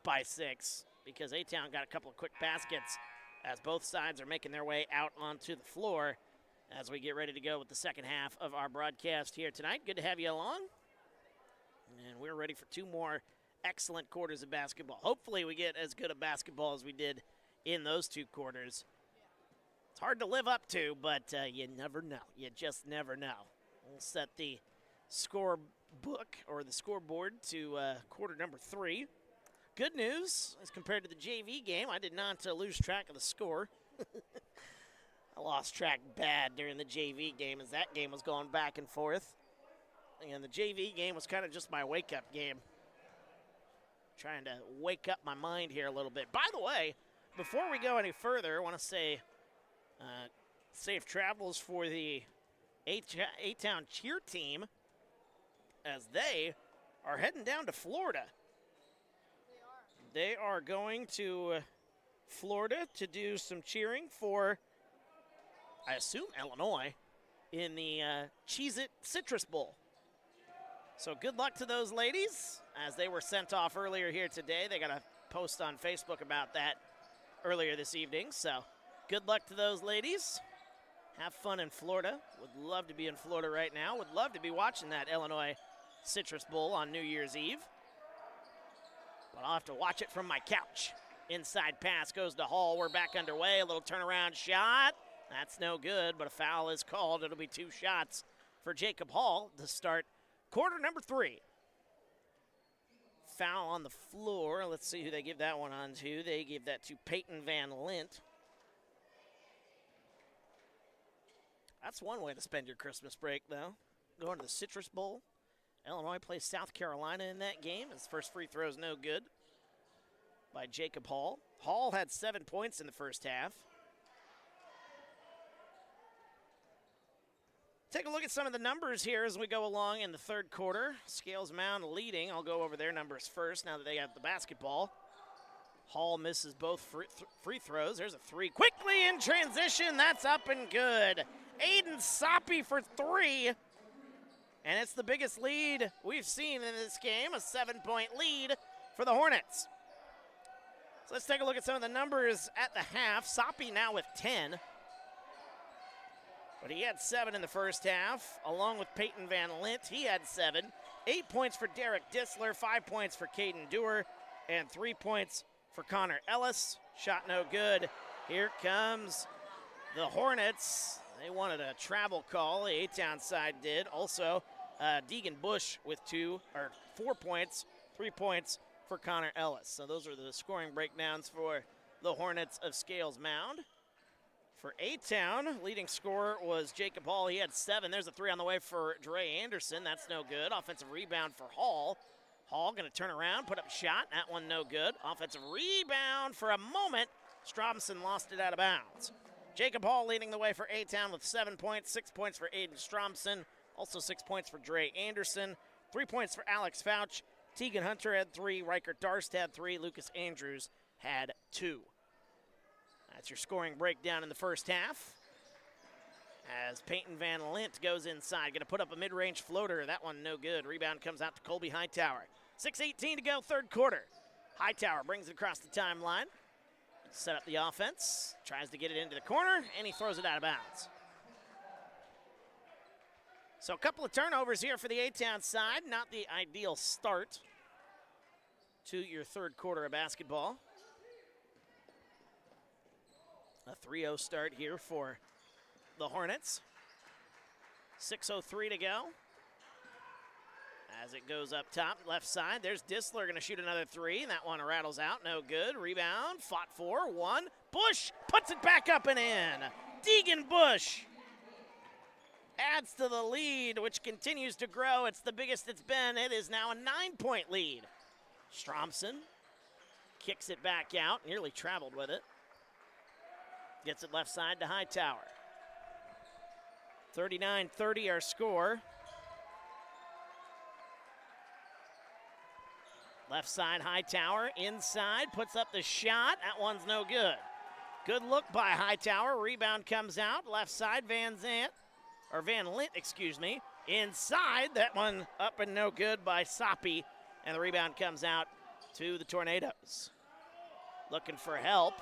by 6 because A-Town got a couple of quick baskets as both sides are making their way out onto the floor as we get ready to go with the second half of our broadcast here tonight. Good to have you along. And we're ready for 2 more excellent quarters of basketball. Hopefully we get as good a basketball as we did in those 2 quarters. It's hard to live up to, but you never know. You just never know. We'll set the score book or the scoreboard to quarter number 3. Good news, as compared to the JV game, I did not lose track of the score. I lost track bad during the JV game as that game was going back and forth. And the JV game was kind of just my wake-up game. Trying to wake up my mind here a little bit. By the way, before we go any further, I want to say safe travels for the A-Town cheer team as they are heading down to Florida. They are going to Florida to do some cheering for, I assume, Illinois in the Cheez-It Citrus Bowl. So good luck to those ladies as they were sent off earlier here today. They got a post on Facebook about that earlier this evening. So good luck to those ladies. Have fun in Florida. Would love to be in Florida right now. Would love to be watching that Illinois Citrus Bowl on New Year's Eve. But I'll have to watch it from my couch. Inside pass goes to Hall. We're back underway. A little turnaround shot. That's no good, but a foul is called. It'll be 2 shots for Jacob Hall to start quarter number 3. Foul on the floor. Let's see who they give that one on to. They give that to Peyton Van Lint. That's one way to spend your Christmas break, though. Going to the Citrus Bowl. Illinois plays South Carolina in that game. His first free throw is no good by Jacob Hall. Hall had 7 points in the first half. Take a look at some of the numbers here as we go along in the third quarter. Scales Mound leading. I'll go over their numbers first now that they have the basketball. Hall misses both free throws. There's a 3. Quickly in transition. That's up and good. Aiden Soppy for 3. And it's the biggest lead we've seen in this game, a 7-point lead for the Hornets. So let's take a look at some of the numbers at the half. Soppy now with 10. But he had 7 in the first half, along with Peyton Van Lint. He had 7. 8 points for Derek Disler, 5 points for Caden Dewar, and 3 points for Connor Ellis. Shot no good. Here comes the Hornets. They wanted a travel call. The A-Town side did. Also, Deegan Bush with 4 points, 3 points for Connor Ellis. So those are the scoring breakdowns for the Hornets of Scales Mound. For A-Town, leading scorer was Jacob Hall. He had 7. There's a 3 on the way for Dre Anderson. That's no good. Offensive rebound for Hall. Hall going to turn around, put up a shot. That one no good. Offensive rebound for a moment. Stromson lost it out of bounds. Jacob Hall leading the way for A-Town with 7 points. 6 points for Aiden Stromson. Also 6 points for Dre Anderson. 3 points for Alex Fouch. Tegan Hunter had 3. Riker Darst had 3. Lucas Andrews had 2. That's your scoring breakdown in the first half. As Peyton Van Lint goes inside. Going to put up a mid-range floater. That one no good. Rebound comes out to Colby Hightower. 6:18 to go, third quarter. Hightower brings it across the timeline. Set up the offense. Tries to get it into the corner, and he throws it out of bounds. So a couple of turnovers here for the A-Town side. Not the ideal start to your third quarter of basketball. A 3-0 start here for the Hornets. 6:03 to go. As it goes up top, left side, there's Disler going to shoot another 3. That one rattles out, no good. Rebound, fought for, 1. Bush puts it back up and in. Deegan Bush adds to the lead, which continues to grow. It's the biggest it's been. It is now a 9-point lead. Stromson kicks it back out, nearly traveled with it. Gets it left side to Hightower. 39-30 our score. Left side Hightower, inside, puts up the shot. That one's no good. Good look by Hightower. Rebound comes out. Left side, Van Lint, inside. That one up and no good by Soppy. And the rebound comes out to the Tornadoes. Looking for help.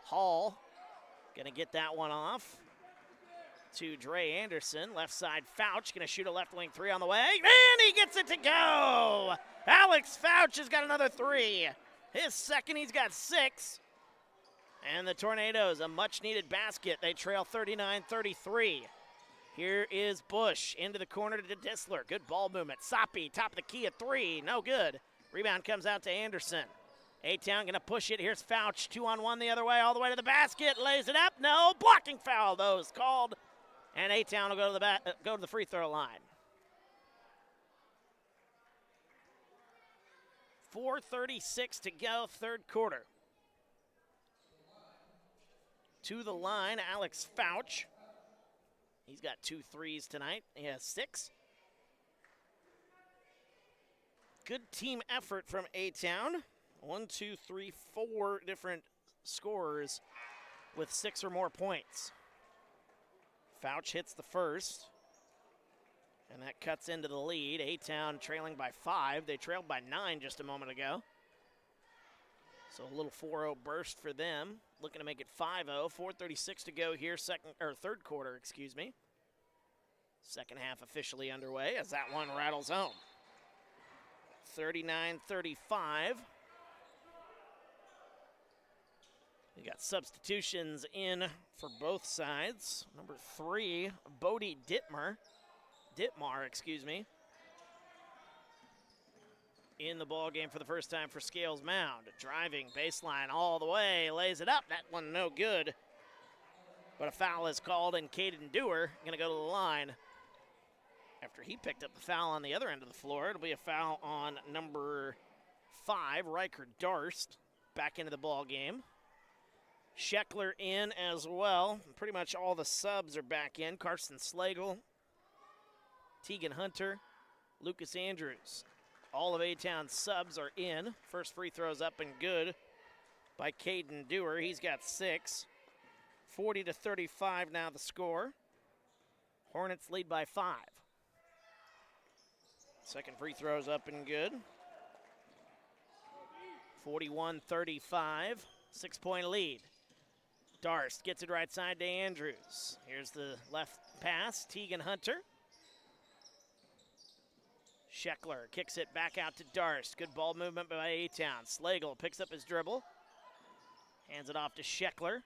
Hall going to get that one off to Dre Anderson. Left side, Fouch going to shoot a left wing 3 on the way. And he gets it to go. Alex Fouch has got another 3. His second, he's got 6. And the Tornadoes, a much-needed basket. They trail 39-33. Here is Bush into the corner to Disler. Good ball movement. Soppy, top of the key at 3. No good. Rebound comes out to Anderson. A-Town going to push it. Here's Fouch. 2-on-1 the other way, all the way to the basket. Lays it up. No. Blocking foul, though, is called. And A-Town will go to the free throw line. 4:36 to go, third quarter. To the line, Alex Fouch. He's got 2 threes tonight. He has 6. Good team effort from A-Town. 1, 2, 3, 4 different scorers with 6 or more points. Fouch hits the first, and that cuts into the lead. A-Town trailing by 5. They trailed by 9 just a moment ago. So a little 4-0 burst for them. Looking to make it 5-0. 4:36 to go here, third quarter, excuse me. Second half officially underway as that one rattles home. 39-35. We got substitutions in for both sides. Number 3, Bodie Dittmar, excuse me, in the ball game for the first time for Scales Mound. Driving baseline all the way, lays it up. That one no good. But a foul is called, and Caden Dewar going to go to the line. After he picked up the foul on the other end of the floor, it'll be a foul on number 5, Riker Darst, back into the ball game. Scheckler in as well. Pretty much all the subs are back in. Carson Slagle, Tegan Hunter, Lucas Andrews. All of A-Town's subs are in. First free throw's up and good by Caden Dewar. He's got 6. 40-35 now the score. Hornets lead by 5. Second free throw's up and good. 41-35, 6-point lead. Darst gets it right side to Andrews. Here's the left pass, Tegan Hunter. Scheckler kicks it back out to Darst. Good ball movement by A-Town. Slagle picks up his dribble. Hands it off to Scheckler.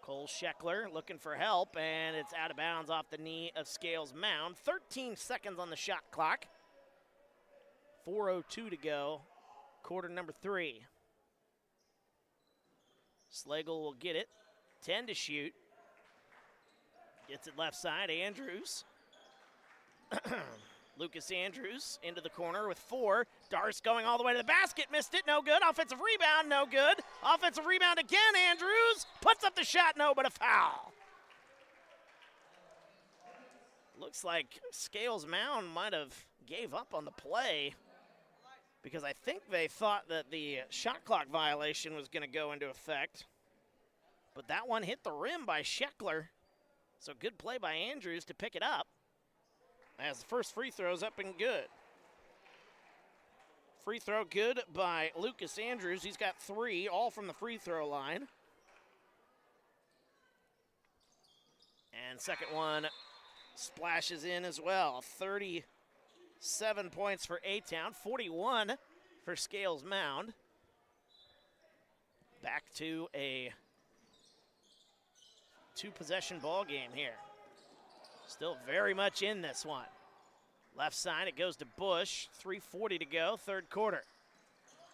Cole Scheckler looking for help, and it's out of bounds off the knee of Scales Mound. 13 seconds on the shot clock. 4:02 to go, quarter number 3. Slagle will get it. 10 to shoot. Gets it left side, Andrews. Lucas Andrews into the corner with 4. Darst going all the way to the basket, missed it, no good. Offensive rebound, no good. Offensive rebound again, Andrews puts up the shot, no, but a foul. Looks like Scales Mound might have gave up on the play because I think they thought that the shot clock violation was going to go into effect. But that one hit the rim by Scheckler. So good play by Andrews to pick it up. As the first free throw's up and good. Free throw good by Lucas Andrews. He's got 3, all from the free throw line. And second one splashes in as well. 37 points for A-Town, 41 for Scales Mound. Back to a 2-possession ball game here. Still very much in this one. Left side, it goes to Bush. 3:40 to go, third quarter.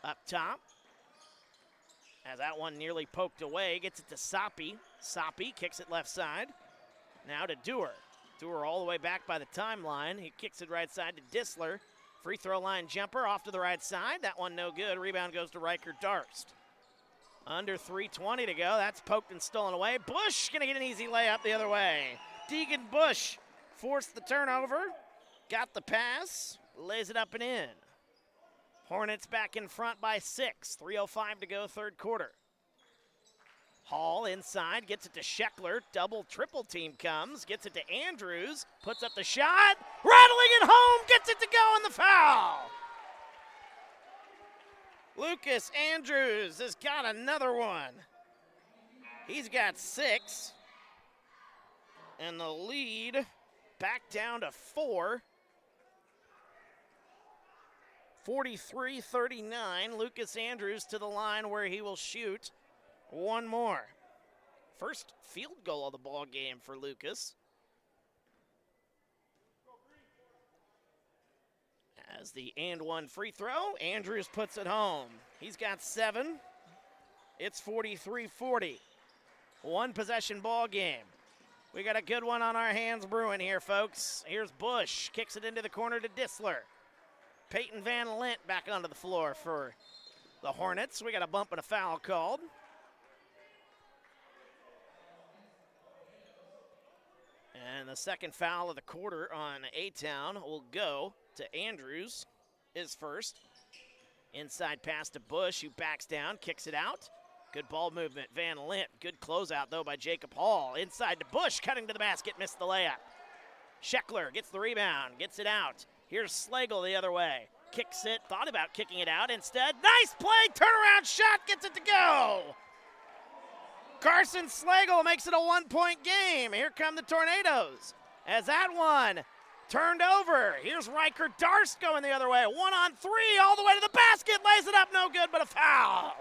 Up top. As that one nearly poked away, gets it to Soppy. Soppy kicks it left side. Now to Dewar. Dewar all the way back by the timeline. He kicks it right side to Disler. Free throw line jumper off to the right side. That one no good. Rebound goes to Riker Darst. Under 3:20 to go. That's poked and stolen away. Bush gonna get an easy layup the other way. Deegan Bush forced the turnover, got the pass, lays it up and in. Hornets back in front by 6. 3:05 to go, third quarter. Hall inside, gets it to Scheckler. Double, triple team comes, gets it to Andrews, puts up the shot, rattling it home, gets it to go, and the foul. Lucas Andrews has got another one. He's got 6. And the lead back down to 4. 43-39. Lucas Andrews to the line where he will shoot One more. First field goal of the ball game for Lucas. As the and one free throw, Andrews puts it home. He's got 7. It's 43-40. One possession ball game. We got a good one on our hands brewing here, folks. Here's Bush, kicks it into the corner to Disler. Peyton Van Lint back onto the floor for the Hornets. We got a bump and a foul called. And the second foul of the quarter on A-Town will go to Andrews, his first. Inside pass to Bush, who backs down, kicks it out. Good ball movement, Van Lint. Good closeout, though, by Jacob Hall. Inside to Bush, cutting to the basket, missed the layup. Scheckler gets the rebound, gets it out. Here's Slagle the other way. Kicks it, thought about kicking it out. Instead, nice play, turnaround shot, gets it to go. Carson Slagle makes it a 1-point game. Here come the Tornadoes. As that one turned over. Here's Riker Darst going the other way. 1-on-3 all the way to the basket. Lays it up, no good, but a foul.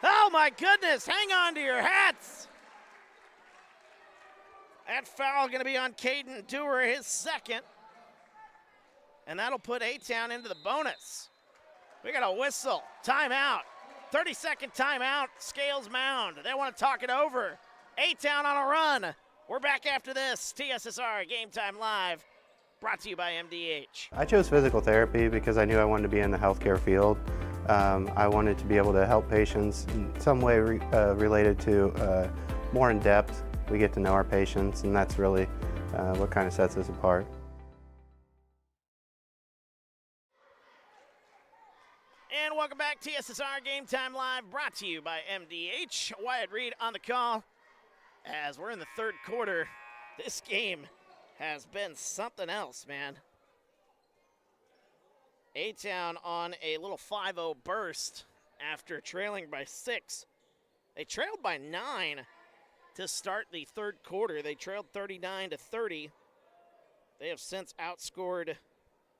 Oh, my goodness. Hang on to your hats. That foul going to be on Caden Dewar, his second. And that'll put A-Town into the bonus. We got a whistle. Timeout. 30-second timeout. Scales Mound. They want to talk it over. A-Town on a run. We're back after this. TSSR Game Time Live. Brought to you by MDH. I chose physical therapy because I knew I wanted to be in the healthcare field. I wanted to be able to help patients in some way related to more in depth. We get to know our patients, and that's really what kind of sets us apart. And welcome back, TSSR Game Time Live, brought to you by MDH. Wyatt Reed on the call. As we're in the third quarter, this game has been something else, man. A-Town on a little 5-0 burst after trailing by 6. They trailed by 9 to start the third quarter. They trailed 39-30. They have since outscored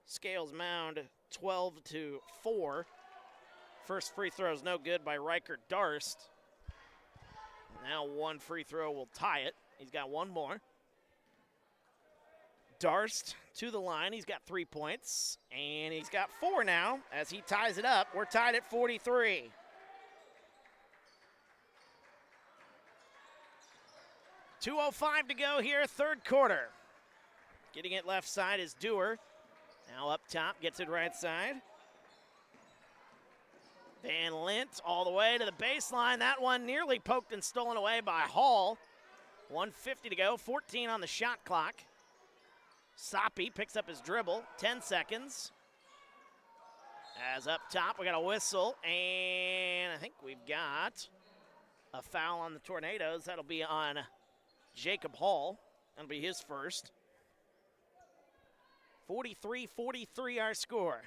Scales Mound 12-4. First free throw is no good by Riker Darst. Now one free throw will tie it. He's got one more. Darst to the line. He's got 3 points, and he's got 4 now as he ties it up. We're tied at 43. .205 to go here, third quarter. Getting it left side is Dewar. Now up top, gets it right side. Van Lint all the way to the baseline. That one nearly poked and stolen away by Hall. 1:50 to go, 14 on the shot clock. Soppy picks up his dribble, 10 seconds. As up top, we got a whistle, and I think we've got a foul on the Tornadoes. That'll be on Jacob Hall. That'll be his first. 43-43 our score.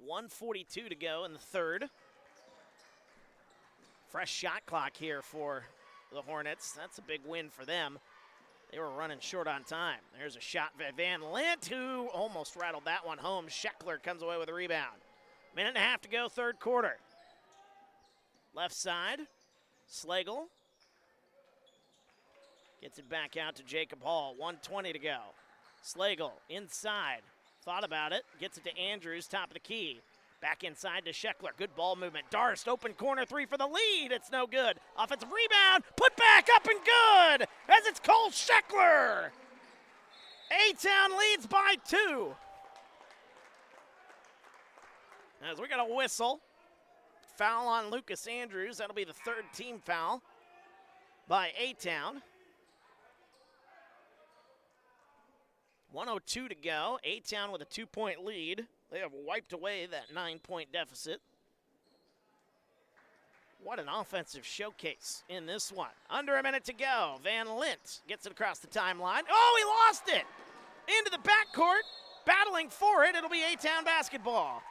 1:42 to go in the third. Fresh shot clock here for the Hornets. That's a big win for them. They were running short on time. There's a shot by Van Lint, who almost rattled that one home. Scheckler comes away with a rebound. Minute and a half to go, third quarter. Left side, Slagle. Gets it back out to Jacob Hall. 1:20 to go. Slagle inside. Thought about it. Gets it to Andrews, top of the key. Back inside to Scheckler. Good ball movement. Darst, open corner three for the lead. It's no good. Offensive rebound. Put back up and good as it's Cole Scheckler. A-Town leads by 2. As we got a whistle. Foul on Lucas Andrews. That'll be the third team foul by A-Town. 1:02 to go. A-Town with a 2-point lead. They have wiped away that 9-point deficit. What an offensive showcase in this one. Under a minute to go. Van Lint gets it across the timeline. Oh, he lost it! Into the backcourt. Battling for it. It'll be A-Town basketball.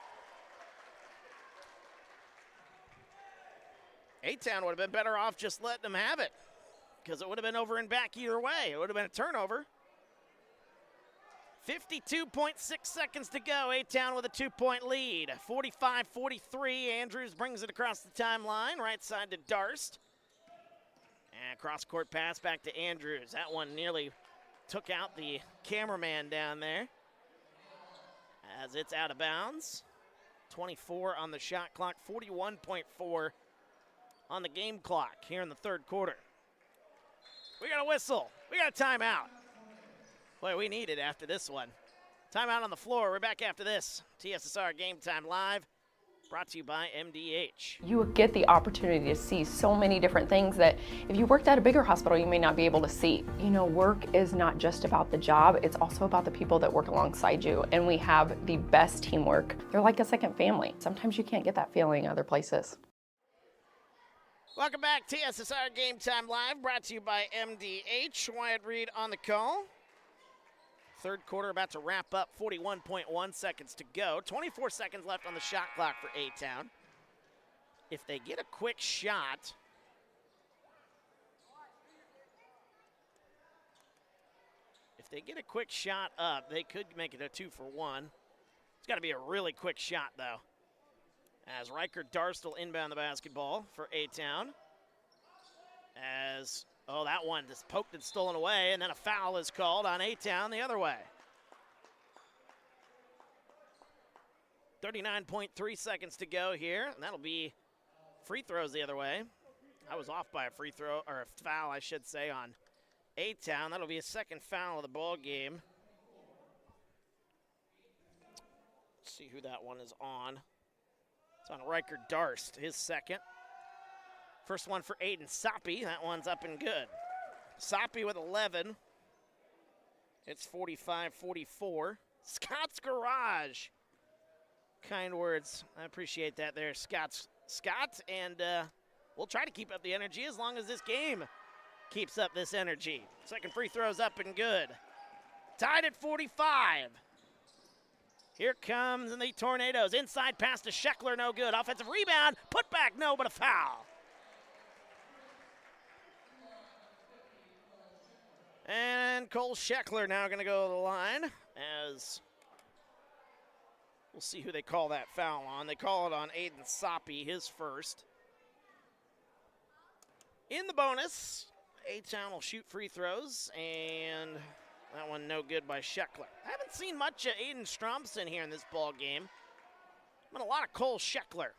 A-Town would have been better off just letting them have it, because it would have been over and back either way. It would have been a turnover. 52.6 seconds to go. A-Town with a 2-point lead. 45-43. Andrews brings it across the timeline. Right side to Darst. And cross-court pass back to Andrews. That one nearly took out the cameraman down there as it's out of bounds. 24 on the shot clock, 41.4 on the game clock here in the third quarter. We got a whistle. We got a timeout. Boy, we need it after this one. Timeout on the floor. We're back after this. TSSR Game Time Live, brought to you by MDH. You get the opportunity to see so many different things that if you worked at a bigger hospital, you may not be able to see. You know, work is not just about the job, it's also about the people that work alongside you. And we have the best teamwork. They're like a second family. Sometimes you can't get that feeling other places. Welcome back, TSSR Game Time Live, brought to you by MDH. Wyatt Reed on the call. Third quarter about to wrap up, 41.1 seconds to go. 24 seconds left on the shot clock for A-Town. If they get a quick shot, up, they could make it a 2-for-1. It's got to be a really quick shot, though. As Riker Darst will inbound the basketball for A-Town. That one just poked and stolen away, and then a foul is called on A-Town the other way. 39.3 seconds to go here, and that'll be free throws the other way. I was off by a free throw, or a foul, I should say, on A-Town. That'll be a second foul of the ball game. Let's see who that one is on. It's on Riker Darst, his second. First one for Aiden Soppy. That one's up and good. Soppy with 11. It's 45-44. Scott's Garage. Kind words. I appreciate that there, Scott. And we'll try to keep up the energy as long as this game keeps up this energy. Second free throw's up and good. Tied at 45. Here comes the Tornadoes. Inside pass to Scheckler, no good. Offensive rebound, put back, no, but a foul. And Cole Scheckler now going to go to the line as we'll see who they call that foul on. They call it on Aiden Soppy, his first. In the bonus, A-Town will shoot free throws, and that one no good by Scheckler. I haven't seen much of Aiden Stromson here in this ball game. But a lot of Cole Scheckler.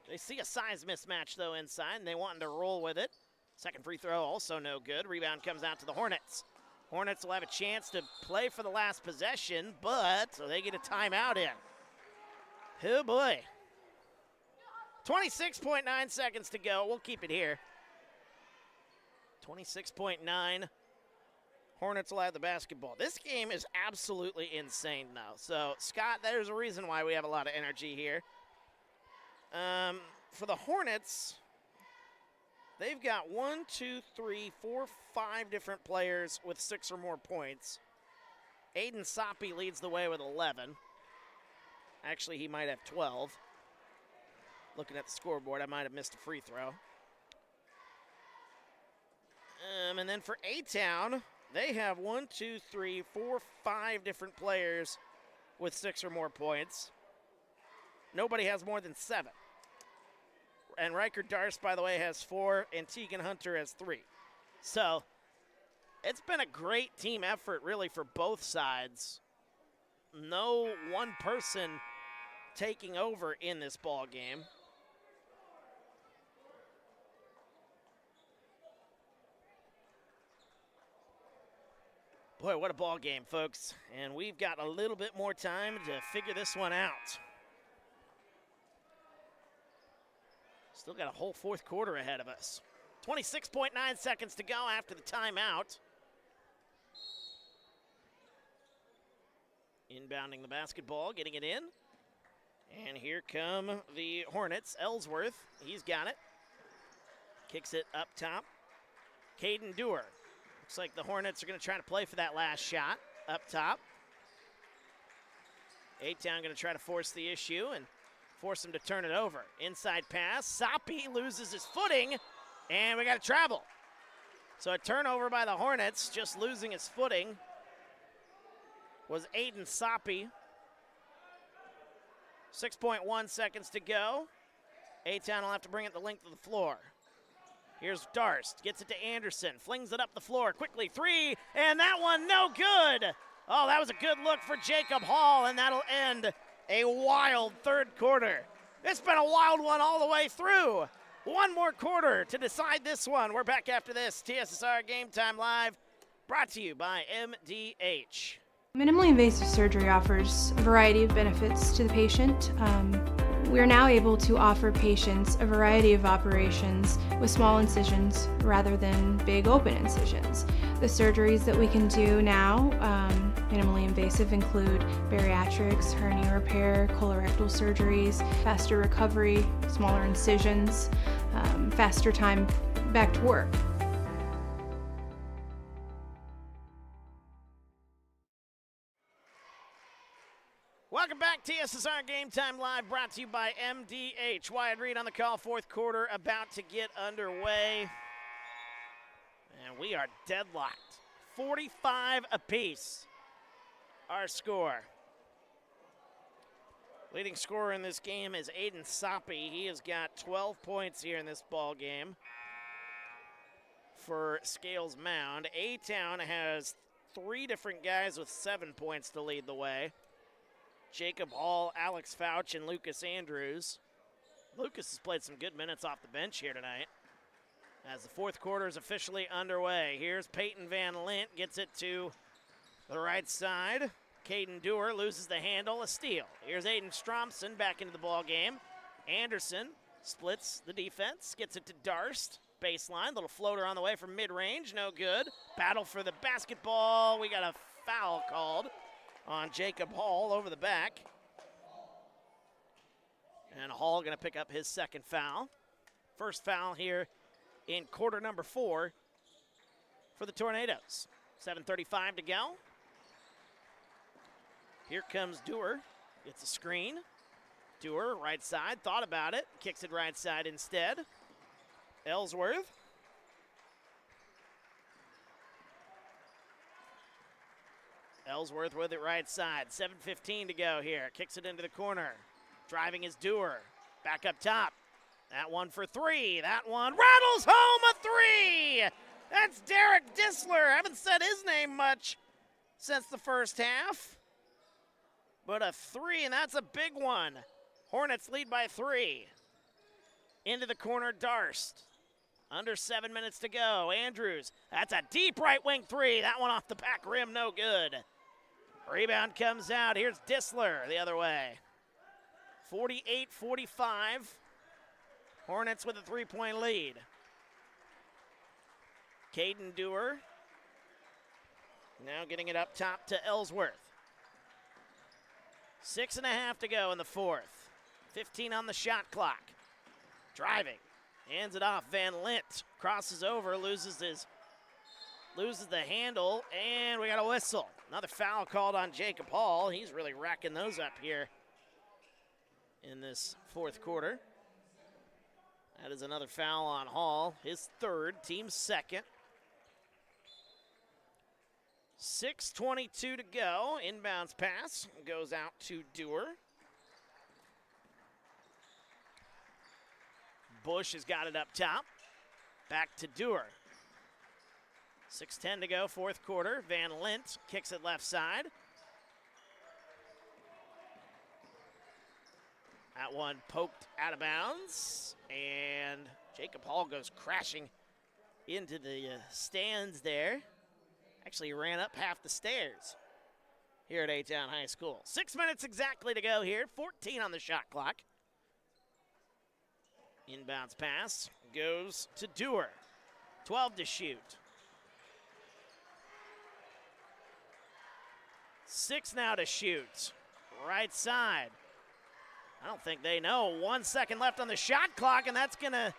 They see a size mismatch, though, inside, and they want him to roll with it. Second free throw also no good. Rebound comes out to the Hornets. Hornets will have a chance to play for the last possession, but so they get a timeout in. Oh, boy. 26.9 seconds to go. We'll keep it here. 26.9. Hornets will have the basketball. This game is absolutely insane, though. So, Scott, there's a reason why we have a lot of energy here. For the Hornets, they've got 5 different players with 6 or more points. Aiden Soppy leads the way with 11. Actually, he might have 12. Looking at the scoreboard, I might have missed a free throw. And then for A-Town, they have 5 different players with 6 or more points. Nobody has more than 7. And Riker Darst, by the way, has 4, and Tegan Hunter has 3. So it's been a great team effort, really, for both sides. No one person taking over in this ball game. Boy, what a ball game, folks. And we've got a little bit more time to figure this one out. Still got a whole fourth quarter ahead of us. 26.9 seconds to go after the timeout. Inbounding the basketball, getting it in. And here come the Hornets. Ellsworth, he's got it. Kicks it up top. Caden Dewar. Looks like the Hornets are going to try to play for that last shot up top. A-Town going to try to force the issue and force him to turn it over. Inside pass. Soppy loses his footing, and we got to travel. So a turnover by the Hornets, just losing his footing. was Aiden Soppy. 6.1 seconds to go. A-Town will have to bring it the length of the floor. Here's Darst, gets it to Anderson, flings it up the floor quickly, 3, and that one no good. Oh, that was a good look for Jacob Hall, and that'll end a wild third quarter. It's been a wild one all the way through. One more quarter to decide this one. We're back after this. TSSR Game Time Live, brought to you by MDH. Minimally invasive surgery offers a variety of benefits to the patient. We are now able to offer patients a variety of operations with small incisions rather than big open incisions. The surgeries that we can do now, minimally invasive, include bariatrics, hernia repair, colorectal surgeries, faster recovery, smaller incisions, faster time back to work. Welcome back, TSSR Game Time Live, brought to you by MDH. Wyatt Reed on the call, fourth quarter about to get underway. And we are deadlocked. 45 apiece, our score. Leading scorer in this game is Aiden Soppy. He has got 12 points here in this ball game for Scales Mound. A-Town has 3 different guys with 7 points to lead the way. Jacob Hall, Alex Fouch, and Lucas Andrews. Lucas has played some good minutes off the bench here tonight as the fourth quarter is officially underway. Here's Peyton Van Lint, gets it to the right side. Caden Dewar loses the handle, a steal. Here's Aiden Stromson back into the ball game. Anderson splits the defense, gets it to Darst. Baseline, little floater on the way from mid-range, no good. Battle for the basketball. We got a foul called on Jacob Hall over the back. And Hall going to pick up his second foul. First foul here in quarter number 4 for the Tornadoes. 7:35 to go. Here comes Dewar. Gets a screen. Dewar, right side, thought about it. Kicks it right side instead. Ellsworth. Ellsworth with it right side. 7:15 to go here. Kicks it into the corner. Driving is Dewar. Back up top. That one for 3. That one rattles home a 3. That's Derek Disler. I haven't said his name much since the first half. But a 3, and that's a big one. Hornets lead by 3. Into the corner, Darst. Under 7 minutes to go. Andrews. That's a deep right wing 3. That one off the back rim, no good. Rebound comes out. Here's Disler the other way. 48-45. Hornets with a 3-point lead. Caden Dewar now getting it up top to Ellsworth. 6.5 to go in the fourth. 15 on the shot clock. Driving. Hands it off. Van Lint crosses over, loses the handle, and we got a whistle. Another foul called on Jacob Hall. He's really racking those up here in this fourth quarter. That is another foul on Hall, his third, team's second. 6:22 to go. Inbounds pass goes out to Dewar. Bush has got it up top. Back to Dewar. 6:10 to go, fourth quarter. Van Lint kicks it left side. That one poked out of bounds, and Jacob Hall goes crashing into the stands there. Actually ran up half the stairs here at A-Town High School. 6 minutes exactly to go here, 14 on the shot clock. Inbounds pass goes to Dewar. 12 to shoot. 6 now to shoot. Right side. I don't think they know. 1 second left on the shot clock, and that's going to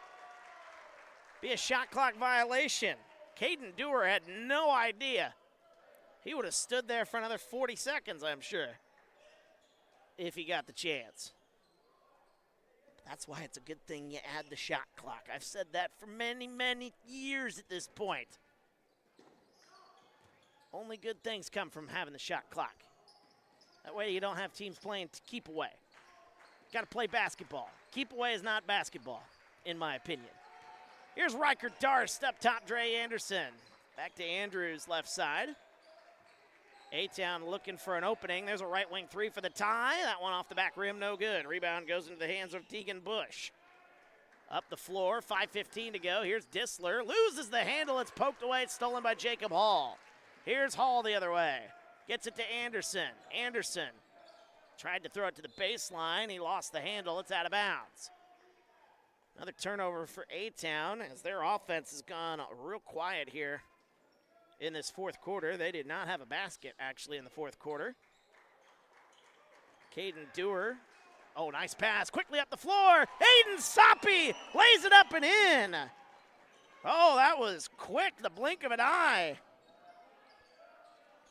be a shot clock violation. Caden Dewar had no idea. He would have stood there for another 40 seconds, I'm sure, if he got the chance. That's why it's a good thing you add the shot clock. I've said that for many, many years at this point. Only good things come from having the shot clock That way you don't have teams playing keep away. Got to play basketball. Keep away is not basketball, in my opinion. Here's Riker Darst up top, Dre Anderson. Back to Andrews, left side. A-Town looking for an opening. There's a right wing three for the tie. That one off the back rim, no good. Rebound goes into the hands of Tegan Bush. Up the floor, 5:15 to go. Here's Dissler. Loses the handle. It's poked away. It's stolen by Jacob Hall. Here's Hall the other way. Gets it to Anderson. Anderson tried to throw it to the baseline. He lost the handle. It's out of bounds. Another turnover for A-Town as their offense has gone real quiet here in this fourth quarter. They did not have a basket, actually, in the fourth quarter. Caden Dewar. Oh, nice pass. Quickly up the floor. Aiden Soppy lays it up and in. Oh, that was quick, the blink of an eye.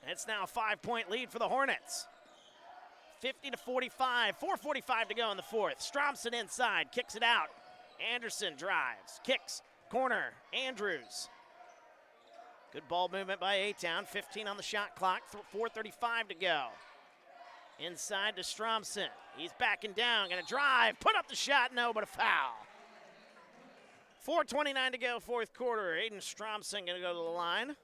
It's now a 5-point lead for the Hornets. 50-45, 4:45 to go in the fourth. Stromson inside, kicks it out. Anderson drives, kicks, corner, Andrews. Good ball movement by A-Town, 15 on the shot clock, 4:35 to go. Inside to Stromson. He's backing down, gonna drive, put up the shot, no, but a foul. 4:29 to go, fourth quarter. Aiden Stromson gonna go to the line.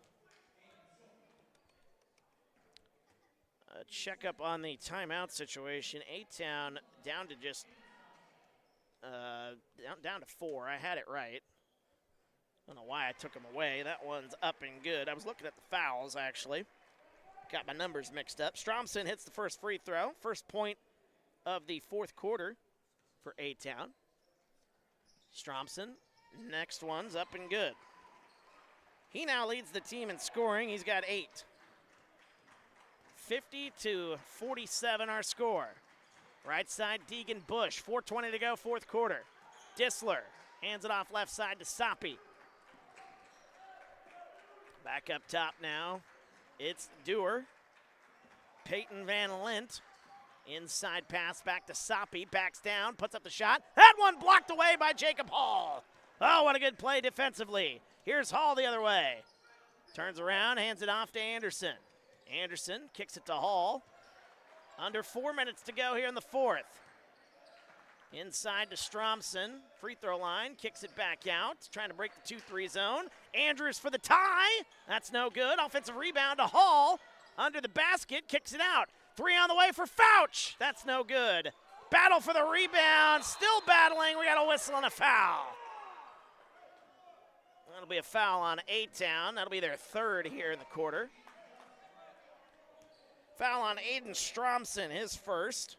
Check up on the timeout situation. A-Town down to just down to 4. I had it right. I don't know why I took them away. That one's up and good. I was looking at the fouls, actually. Got my numbers mixed up. Stromson hits the first free throw. First point of the fourth quarter for A-Town. Stromson, next one's up and good. He now leads the team in scoring. He's got 8. 50-47 our score. Right side, Deegan Bush. 4:20 to go, fourth quarter. Dissler hands it off left side to Soppy. Back up top now. It's Dewar. Peyton Van Lint. Inside pass back to Soppy. Backs down, puts up the shot. That one blocked away by Jacob Hall. Oh, what a good play defensively. Here's Hall the other way. Turns around, hands it off to Anderson. Anderson kicks it to Hall. Under 4 minutes to go here in the fourth. Inside to Stromson. Free throw line, kicks it back out. Trying to break the 2-3 zone. Andrews for the tie. That's no good. Offensive rebound to Hall. Under the basket, kicks it out. 3 on the way for Fouch. That's no good. Battle for the rebound. Still battling. We got a whistle and a foul. That'll be a foul on A-Town. That'll be their third here in the quarter. Foul on Aiden Stromson, his first.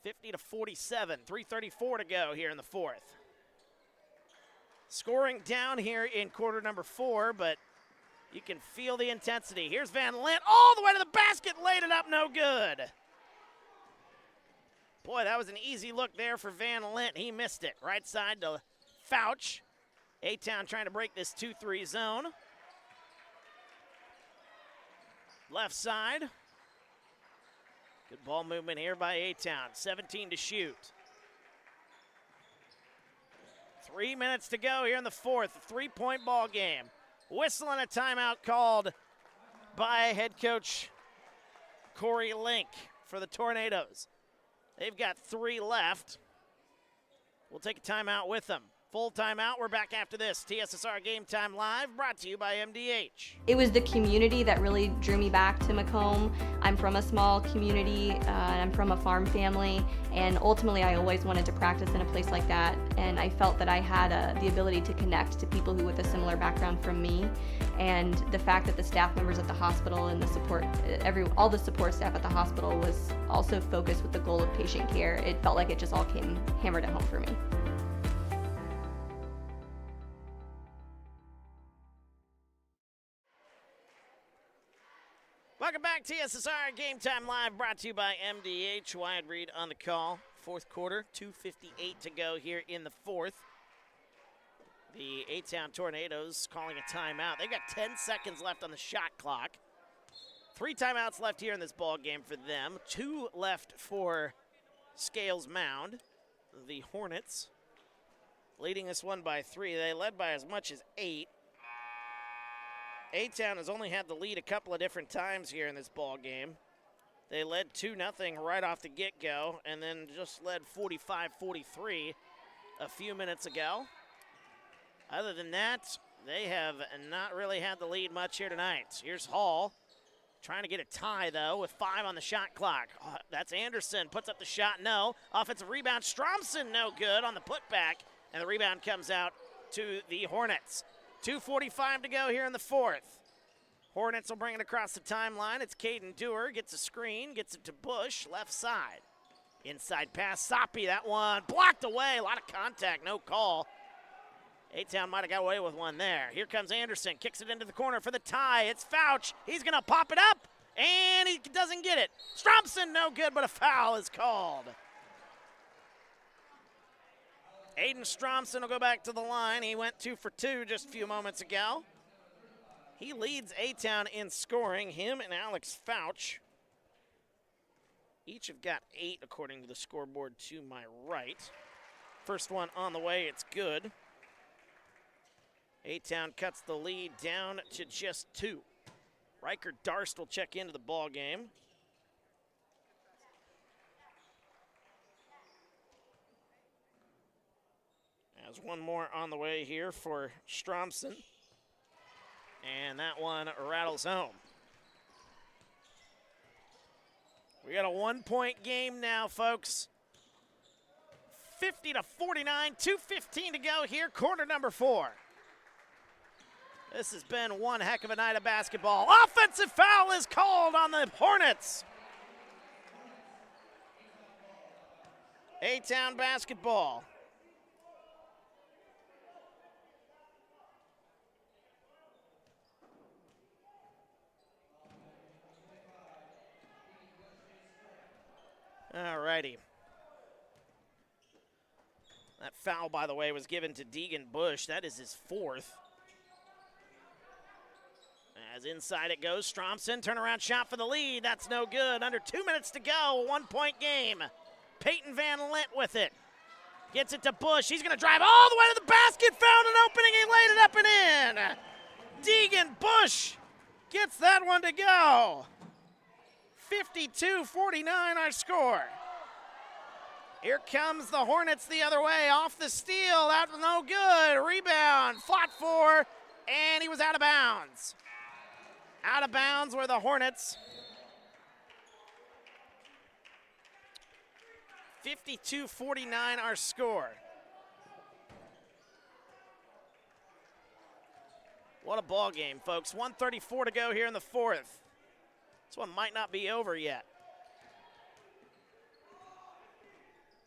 50-47, 3:34 to go here in the fourth. Scoring down here in quarter number 4, but you can feel the intensity. Here's Van Lint all the way to the basket, laid it up, no good. Boy, that was an easy look there for Van Lint. He missed it. Right side to Fouch. A-Town trying to break this 2-3 zone. Left side. Good ball movement here by A-Town. 17 to shoot. 3 minutes to go here in the fourth. A 3-point ball game. Whistle and a timeout called by head coach Corey Link for the Tornadoes. They've got 3 left. We'll take a timeout with them. Full timeout. We're back after this. TSSR Game Time Live, brought to you by MDH. It was the community that really drew me back to Macomb. I'm from a small community, and I'm from a farm family, and ultimately I always wanted to practice in a place like that, and I felt that I had the ability to connect to people who with a similar background from me, and the fact that the staff members at the hospital and the support, all the support staff at the hospital was also focused with the goal of patient care. It felt like it just all came hammered at home for me. Welcome back, TSSR Game Time Live, brought to you by MDH. Wyatt Reed on the call. Fourth quarter, 2:58 to go here in the fourth. The A-Town Tornadoes calling a timeout. They've got 10 seconds left on the shot clock. 3 timeouts left here in this ball game for them. 2 left for Scales Mound. The Hornets leading this one by 3. They led by as much as 8. A-Town has only had the lead a couple of different times here in this ball game. They led 2-0 right off the get-go and then just led 45-43 a few minutes ago. Other than that, they have not really had the lead much here tonight. Here's Hall trying to get a tie, though, with 5 on the shot clock. Oh, that's Anderson. Puts up the shot, no. Offensive rebound, Stromson, no good on the putback. And the rebound comes out to the Hornets. 2:45 to go here in the fourth. Hornets will bring it across the timeline. It's Caden Dewar, gets a screen, gets it to Bush, left side. Inside pass, Soppy, that one blocked away. A lot of contact, no call. A-Town might have got away with one there. Here comes Anderson, kicks it into the corner for the tie. It's Fouch. He's going to pop it up, and he doesn't get it. Stromson, no good, but a foul is called. Aiden Stromson will go back to the line. He went 2 for 2 just a few moments ago. He leads A-Town in scoring, him and Alex Fouch. Each have got 8 according to the scoreboard to my right. First one on the way, it's good. A-Town cuts the lead down to just 2. Riker Darst will check into the ball game. As one more on the way here for Stromson. And that one rattles home. We got a 1-point game now, folks. 50-49, 2:15 to go here, quarter number 4. This has been one heck of a night of basketball. Offensive foul is called on the Hornets. A-Town basketball. All righty. That foul, by the way, was given to Deegan Bush. That is his 4th. As inside it goes, Stromson, turnaround shot for the lead. That's no good. Under 2 minutes to go, a 1-point game. Peyton Van Lint with it. Gets it to Bush. He's going to drive all the way to the basket. Found an opening. He laid it up and in. Deegan Bush gets that one to go. 52-49 our score. Here comes the Hornets the other way. Off the steal. That was no good. Rebound. Fought for. And he was out of bounds. Out of bounds were the Hornets. 52-49 our score. What a ball game, folks. 1:34 to go here in the fourth. This one might not be over yet.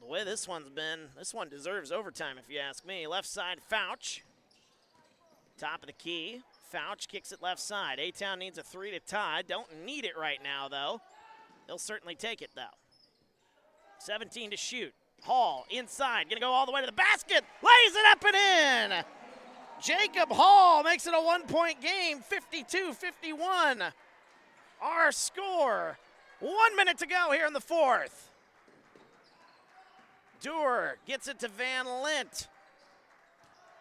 The way this one's been, this one deserves overtime if you ask me. Left side, Fouch. Top of the key. Fouch kicks it left side. A-Town needs a 3 to tie. Don't need it right now, though. They'll certainly take it, though. 17 to shoot. Hall inside. Going to go all the way to the basket. Lays it up and in. Jacob Hall makes it a 1-point game. 52-51. Our score. 1 minute to go here in the fourth. Dewar gets it to Van Lint.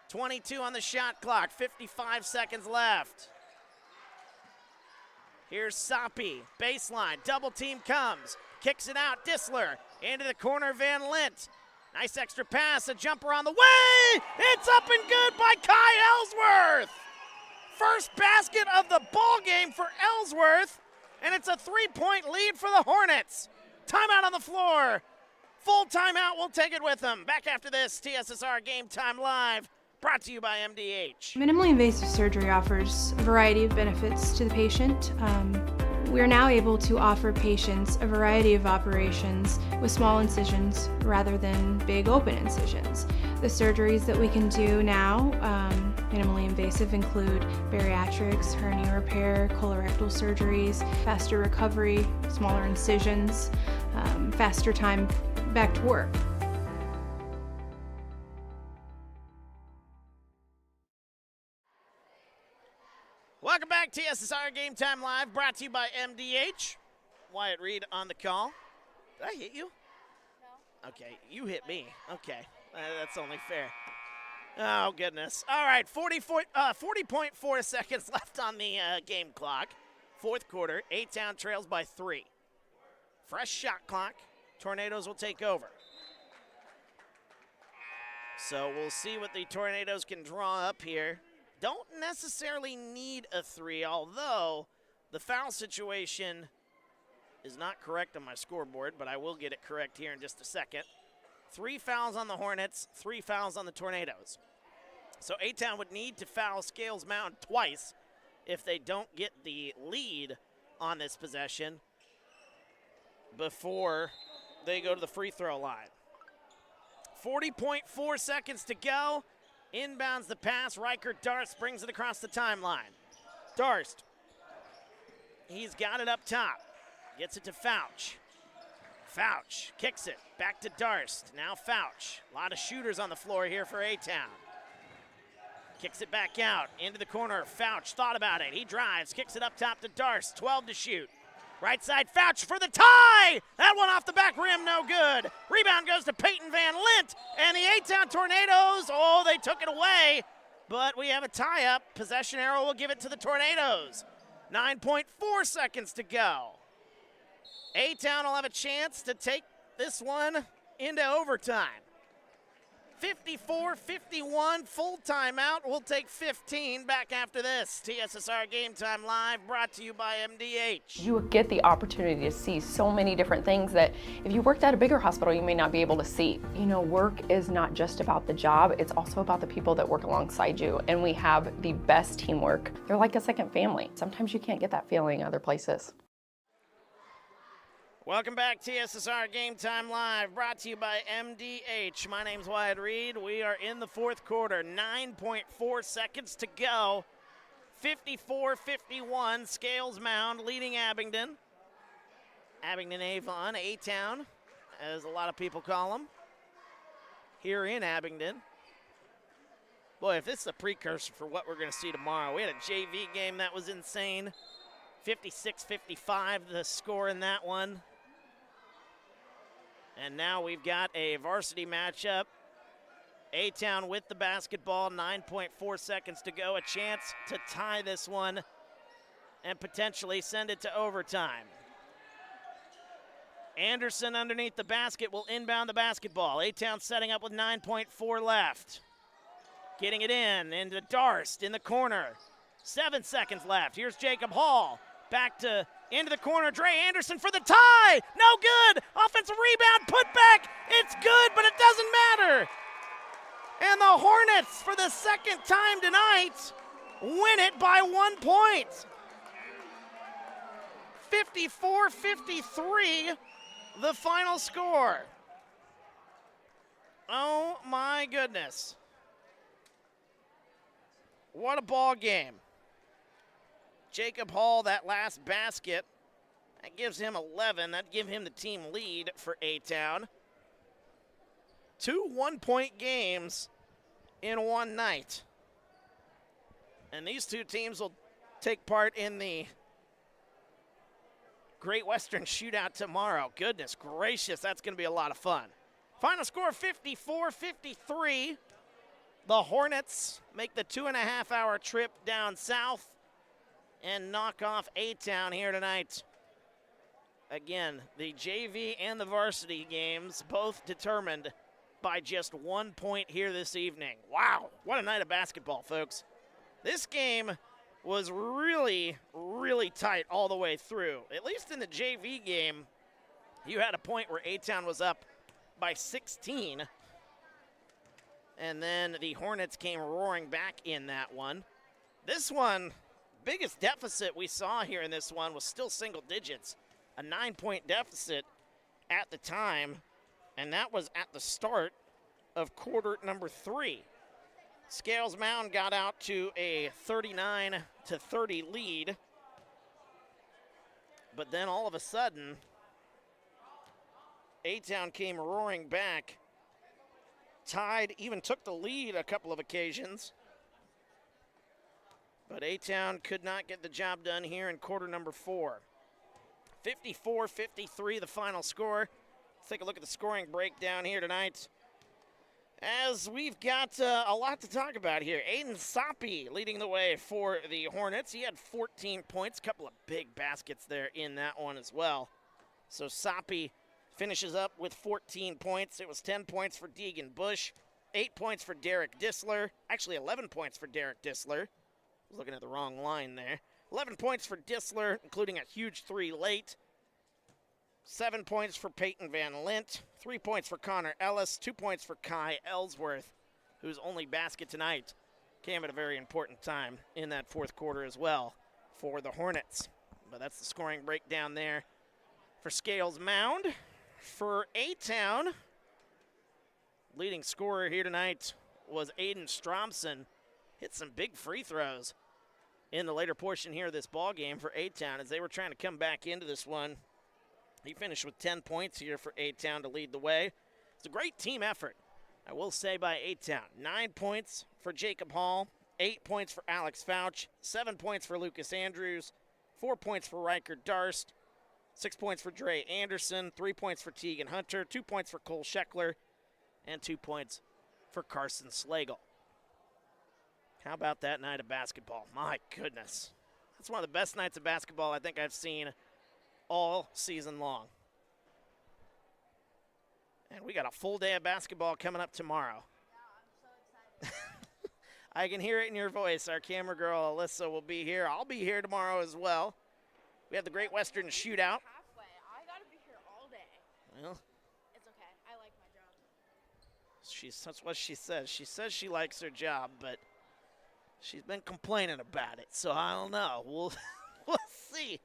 22 on the shot clock, 55 seconds left. Here's Soppy, baseline, double team comes, kicks it out, Dissler, into the corner, Van Lint. Nice extra pass, a jumper on the way! It's up and good by Kai Ellsworth! First basket of the ball game for Ellsworth, and it's a 3-point lead for the Hornets. Timeout on the floor. Full timeout, we'll take it with them. Back after this, TSSR Game Time Live. Brought to you by MDH. Minimally invasive surgery offers a variety of benefits to the patient. We are now able to offer patients a variety of operations with small incisions rather than big open incisions. The surgeries that we can do now, minimally invasive, include bariatrics, hernia repair, colorectal surgeries, faster recovery, smaller incisions, faster time back to work. Welcome back, TSSR Game Time Live, brought to you by MDH. Wyatt Reed on the call. Did I hit you? No. Okay, you hit me. Okay, that's only fair. Oh, goodness. All right, 40.4 seconds left on the game clock. Fourth quarter, A-Town trails by 3. Fresh shot clock. Tornadoes will take over. So we'll see what the Tornadoes can draw up here. Don't necessarily need a 3, although the foul situation is not correct on my scoreboard, but I will get it correct here in just a second. 3 fouls on the Hornets, 3 fouls on the Tornadoes. So A-Town would need to foul Scales Mound twice if they don't get the lead on this possession before they go to the free throw line. 40.4 seconds to go. Inbounds the pass. Riker Darst brings it across the timeline. Darst, he's got it up top. Gets it to Fouch. Fouch kicks it back to Darst. Now Fouch. A lot of shooters on the floor here for A-Town. Kicks it back out into the corner. Fouch thought about it. He drives, kicks it up top to Darst. 12 to shoot. Right side, Fouch for the tie! That one off the back rim, no good. Rebound goes to Peyton Van Lint, and the A-Town Tornadoes, oh, they took it away. But we have a tie-up. Possession arrow will give it to the Tornadoes. 9.4 seconds to go. A-Town will have a chance to take this one into overtime. 54-51, full timeout. We'll take 15 back after this. TSSR Game Time Live, brought to you by MDH. You get the opportunity to see so many different things that if you worked at a bigger hospital, you may not be able to see. You know, work is not just about the job, it's also about the people that work alongside you, and we have the best teamwork. They're like a second family. Sometimes you can't get that feeling other places. Welcome back, TSSR Game Time Live, brought to you by MDH. My name's Wyatt Reed. We are in the fourth quarter, 9.4 seconds to go. 54-51, Scales Mound leading Abingdon. Abingdon Avon, A-Town, as a lot of people call them, here in Abingdon. Boy, if this is a precursor for what we're going to see tomorrow. We had a JV game that was insane. 56-55, the score in that one. And now we've got a varsity matchup. A-Town with the basketball, 9.4 seconds to go. A chance to tie this one and potentially send it to overtime. Anderson underneath the basket will inbound the basketball. A-Town setting up with 9.4 left. Getting it into Darst in the corner. 7 seconds left. Here's Jacob Hall. Back to into the corner. Dre Anderson for the tie. No good. Offensive rebound. Put back. It's good, but it doesn't matter. And the Hornets, for the second time tonight, win it by 1 point. 54-53, the final score. Oh, my goodness. What a ball game. Jacob Hall, that last basket, that gives him 11. That gives him the team lead for A-Town. 2 one-point games in one night. And these two teams will take part in the Great Western Shootout tomorrow. Goodness gracious, that's going to be a lot of fun. Final score 54-53. The Hornets make the 2.5-hour trip down south and knock off A-Town here tonight. Again, the JV and the varsity games both determined by just 1 point here this evening. Wow, what a night of basketball, folks. This game was really, really tight all the way through. At least in the JV game, you had a point where A-Town was up by 16. And then the Hornets came roaring back in that one. This one, biggest deficit we saw here in this one was still single digits. A 9-point deficit at the time, and that was at the start of quarter number 3. Scales Mound got out to a 39-30 lead, but then all of a sudden, A-Town came roaring back, tied, even took the lead a couple of occasions. But A-Town could not get the job done here in quarter number 4. 54-53, the final score. Let's take a look at the scoring breakdown here tonight. As we've got a lot to talk about here. Aiden Soppy leading the way for the Hornets. He had 14 points, a couple of big baskets there in that one as well. So Soppy finishes up with 14 points. It was 10 points for Deegan Bush, 8 points for Derek Dissler. Actually, 11 points for Derek Dissler. I was looking at the wrong line there. 11 points for Dissler, including a huge 3 late. 7 points for Peyton Van Lint, 3 points for Connor Ellis, 2 points for Kai Ellsworth, whose only basket tonight came at a very important time in that fourth quarter as well for the Hornets. But that's the scoring breakdown there for Scales Mound. For A-Town, leading scorer here tonight was Aiden Stromson. Hit some big free throws in the later portion here of this ball game for A-Town as they were trying to come back into this one. He finished with 10 points here for A-Town to lead the way. It's a great team effort, I will say, by A-Town. 9 points for Jacob Hall, 8 points for Alex Fouch, 7 points for Lucas Andrews, 4 points for Riker Darst, 6 points for Dre Anderson, 3 points for Tegan Hunter, 2 points for Cole Scheckler, and 2 points for Carson Slagle. How about that night of basketball? My goodness. That's one of the best nights of basketball I think I've seen all season long. And we got a full day of basketball coming up tomorrow. Yeah, I'm so excited. I can hear it in your voice. Our camera girl, Alyssa, will be here. I'll be here tomorrow as well. We have the Great Western Shootout. Halfway. I got to be here all day. Well, it's okay. I like my job. That's what she says. She says she likes her job, but she's been complaining about it. So I don't know. We'll see.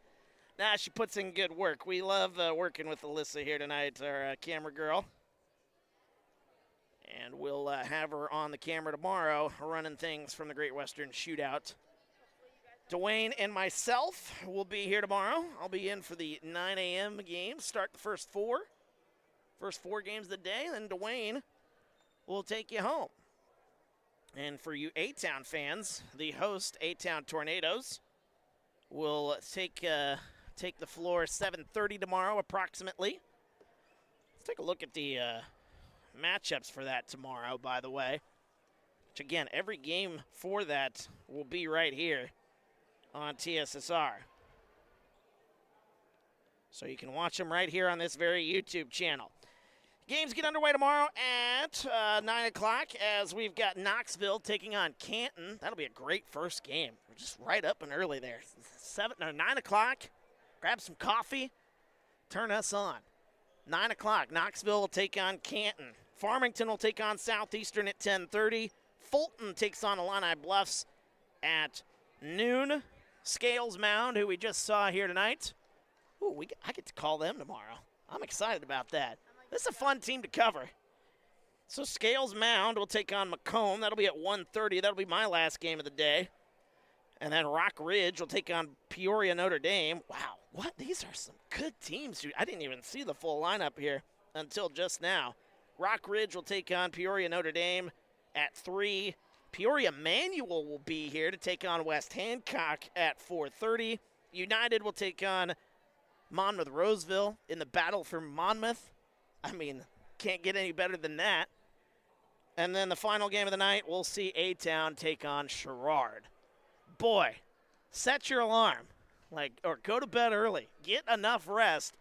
Nah, she puts in good work. We love working with Alyssa here tonight, our camera girl. And we'll have her on the camera tomorrow running things from the Great Western Shootout. Dwayne and myself will be here tomorrow. I'll be in for the 9 a.m. game, start the first four games of the day, then Dwayne will take you home. And for you A-Town fans, the host, A-Town Tornadoes, will take the floor 7:30 tomorrow approximately. Let's take a look at the matchups for that tomorrow, by the way. Which, again, every game for that will be right here on TSSR. So you can watch them right here on this very YouTube channel. Games get underway tomorrow at 9 o'clock as we've got Knoxville taking on Canton. That'll be a great first game. We're just right up and early there. 9 o'clock. Grab some coffee. Turn us on. 9 o'clock. Knoxville will take on Canton. Farmington will take on Southeastern at 10:30. Fulton takes on Illini Bluffs at noon. Scales Mound, who we just saw here tonight. Ooh, I get to call them tomorrow. I'm excited about that. This is a fun team to cover. So Scales Mound will take on Macomb. That'll be at 1:30. That'll be my last game of the day. And then Rock Ridge will take on Peoria Notre Dame. Wow, what? These are some good teams, dude. I didn't even see the full lineup here until just now. Rock Ridge will take on Peoria Notre Dame at 3. Peoria Manual will be here to take on West Hancock at 4:30. United will take on Monmouth Roseville in the battle for Monmouth. I mean, can't get any better than that. And then the final game of the night, we'll see A-Town take on Sherrard. Boy, set your alarm, or go to bed early. Get enough rest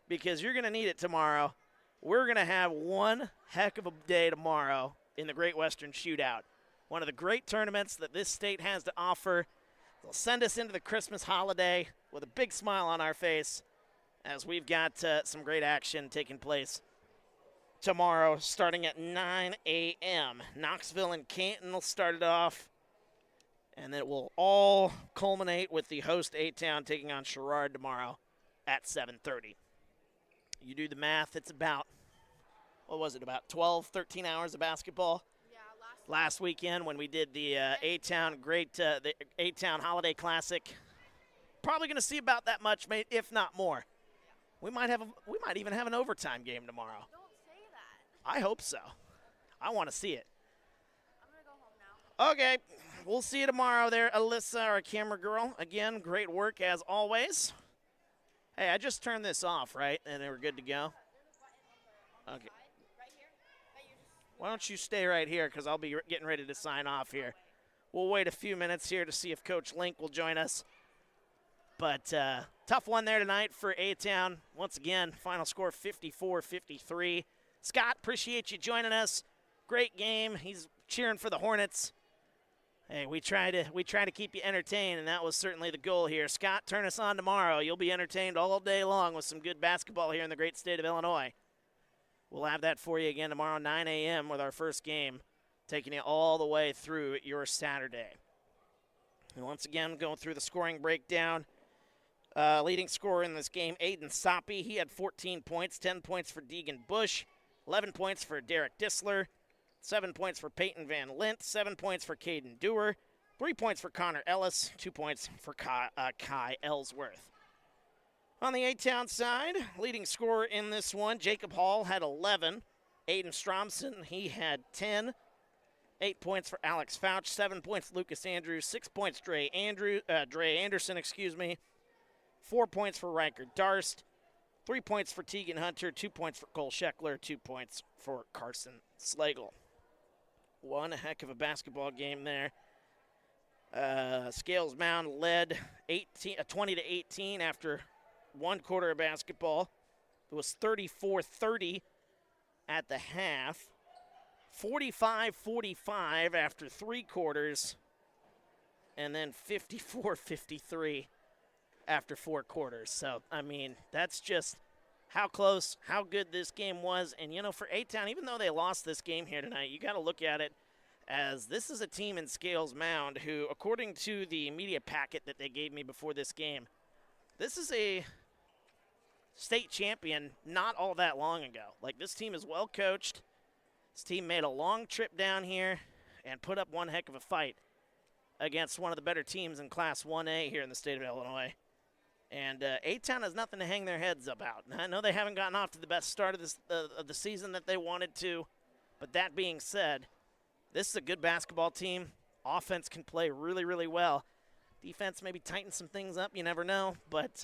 because you're going to need it tomorrow. We're going to have one heck of a day tomorrow in the Great Western Shootout. One of the great tournaments that this state has to offer. They'll send us into the Christmas holiday with a big smile on our face as we've got some great action taking place tomorrow starting at 9 a.m. Knoxville and Canton will start it off. And then it will all culminate with the host A-Town taking on Sherrard tomorrow at 7:30. You do the math, it's about, about 12, 13 hours of basketball? Yeah, last weekend when we did the A-Town the A-Town Holiday Classic. Probably going to see about that much, if not more. We might even have an overtime game tomorrow. Don't say that. I hope so. I want to see it. I'm going to go home now. Okay. We'll see you tomorrow there, Alyssa, our camera girl. Again, great work as always. Hey, I just turned this off, right? And we're good to go? Okay. Why don't you stay right here because I'll be getting ready to sign off here. We'll wait a few minutes here to see if Coach Link will join us. But tough one there tonight for A-Town. Once again, final score 54-53. Scott, appreciate you joining us. Great game. He's cheering for the Hornets. Hey, we try to keep you entertained, and that was certainly the goal here. Scott, turn us on tomorrow. You'll be entertained all day long with some good basketball here in the great state of Illinois. We'll have that for you again tomorrow, 9 a.m. with our first game, taking you all the way through your Saturday. And once again, going through the scoring breakdown. Leading scorer in this game, Aiden Soppy. He had 14 points, 10 points for Deegan Bush, 11 points for Derek Disler, 7 points for Peyton Van Lint, 7 points for Caden Dewar, 3 points for Connor Ellis, 2 points for Kai Ellsworth. On the A-Town side, leading scorer in this one, Jacob Hall had 11. Aiden Stromson, he had 10. 8 points for Alex Fouch, 7 points Lucas Andrews, 6 points Dre Anderson, 4 points for Riker Darst, 3 points for Tegan Hunter, 2 points for Cole Scheckler, 2 points for Carson Slagle. One heck of a basketball game there. Scales Mound led 20-18 after one quarter of basketball. It was 34-30 at the half. 45-45 after 3 quarters. And then 54-53 after 4 quarters. So, I mean, that's just how close, how good this game was. And, you know, for A-Town, even though they lost this game here tonight, you got to look at it as this is a team in Scales Mound who, according to the media packet that they gave me before this game, this is a state champion not all that long ago. Like, this team is well coached. This team made a long trip down here and put up one heck of a fight against one of the better teams in Class 1A here in the state of Illinois. And A-Town has nothing to hang their heads about. And I know they haven't gotten off to the best start of the season that they wanted to. But that being said, this is a good basketball team. Offense can play really, really well. Defense maybe tighten some things up. You never know. But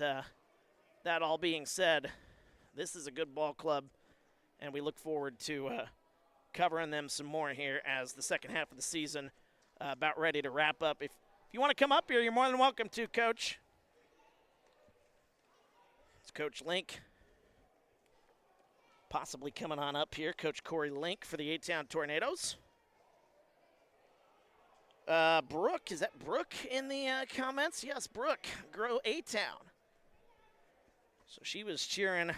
that all being said, this is a good ball club. And we look forward to covering them some more here as the second half of the season about ready to wrap up. If you want to come up here, you're more than welcome to, Coach. It's Coach Link possibly coming on up here. Coach Corey Link for the A-Town Tornadoes. Brooke, is that Brooke in the comments? Yes, Brooke, grow A-Town. So she was cheering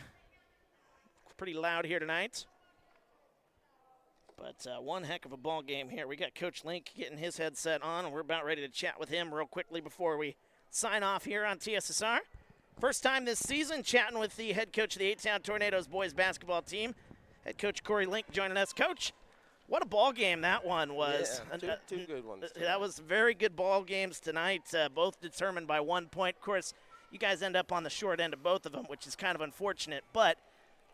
pretty loud here tonight. But one heck of a ball game here. We got Coach Link getting his headset on, and we're about ready to chat with him real quickly before we sign off here on TSSR. First time this season chatting with the head coach of the A-Town Tornadoes boys basketball team, head coach Corey Link joining us. Coach, what a ball game that one was. Yeah, two good ones tonight. That was very good ball games tonight, both determined by 1 point. Of course, you guys end up on the short end of both of them, which is kind of unfortunate. But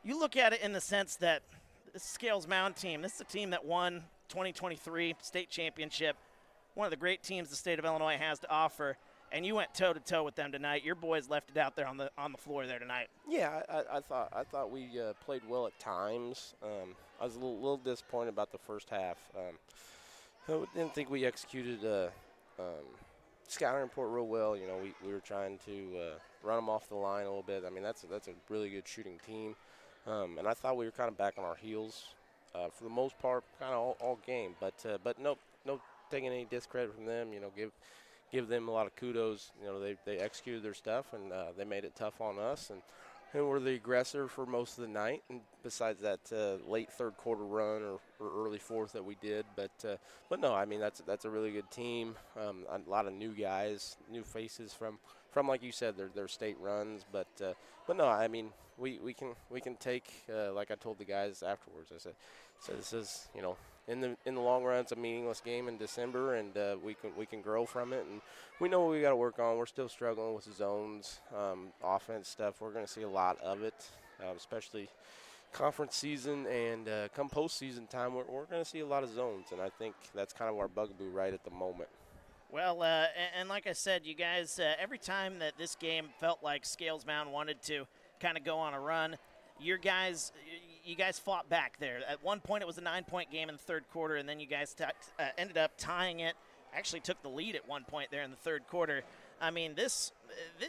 you look at it in the sense that this Scales Mound team, this is a team that won 2023 state championship, one of the great teams the state of Illinois has to offer. And you went toe-to-toe with them tonight. Your boys left it out there on the floor there tonight. Yeah, I thought we played well at times. I was a little disappointed about the first half. I didn't think we executed scouting report real well. You know, we were trying to run them off the line a little bit. I mean, that's a really good shooting team. And I thought we were kind of back on our heels for the most part, kind of all game. But no taking any discredit from them. You know, give them a lot of kudos. You know, they executed their stuff, and they made it tough on us, and we're the aggressor for most of the night. And besides that late third quarter run or early fourth that we did, but no, I mean that's a really good team. A lot of new guys, new faces from like you said, their state runs, but no, I mean we can take like I told the guys afterwards. I said, so this is, you know, in the long run, it's a meaningless game in December, and we can grow from it. And we know what we got to work on. We're still struggling with the zones, offense stuff. We're going to see a lot of it, especially conference season and come postseason time. We're going to see a lot of zones, and I think that's kind of our bugaboo right at the moment. Well, and like I said, you guys, every time that this game felt like Scales Mound wanted to kind of go on a run, your guys, you guys fought back there. At one point, it was a 9-point game in the third quarter, and then you guys ended up tying it. Actually took the lead at one point there in the third quarter. I mean, this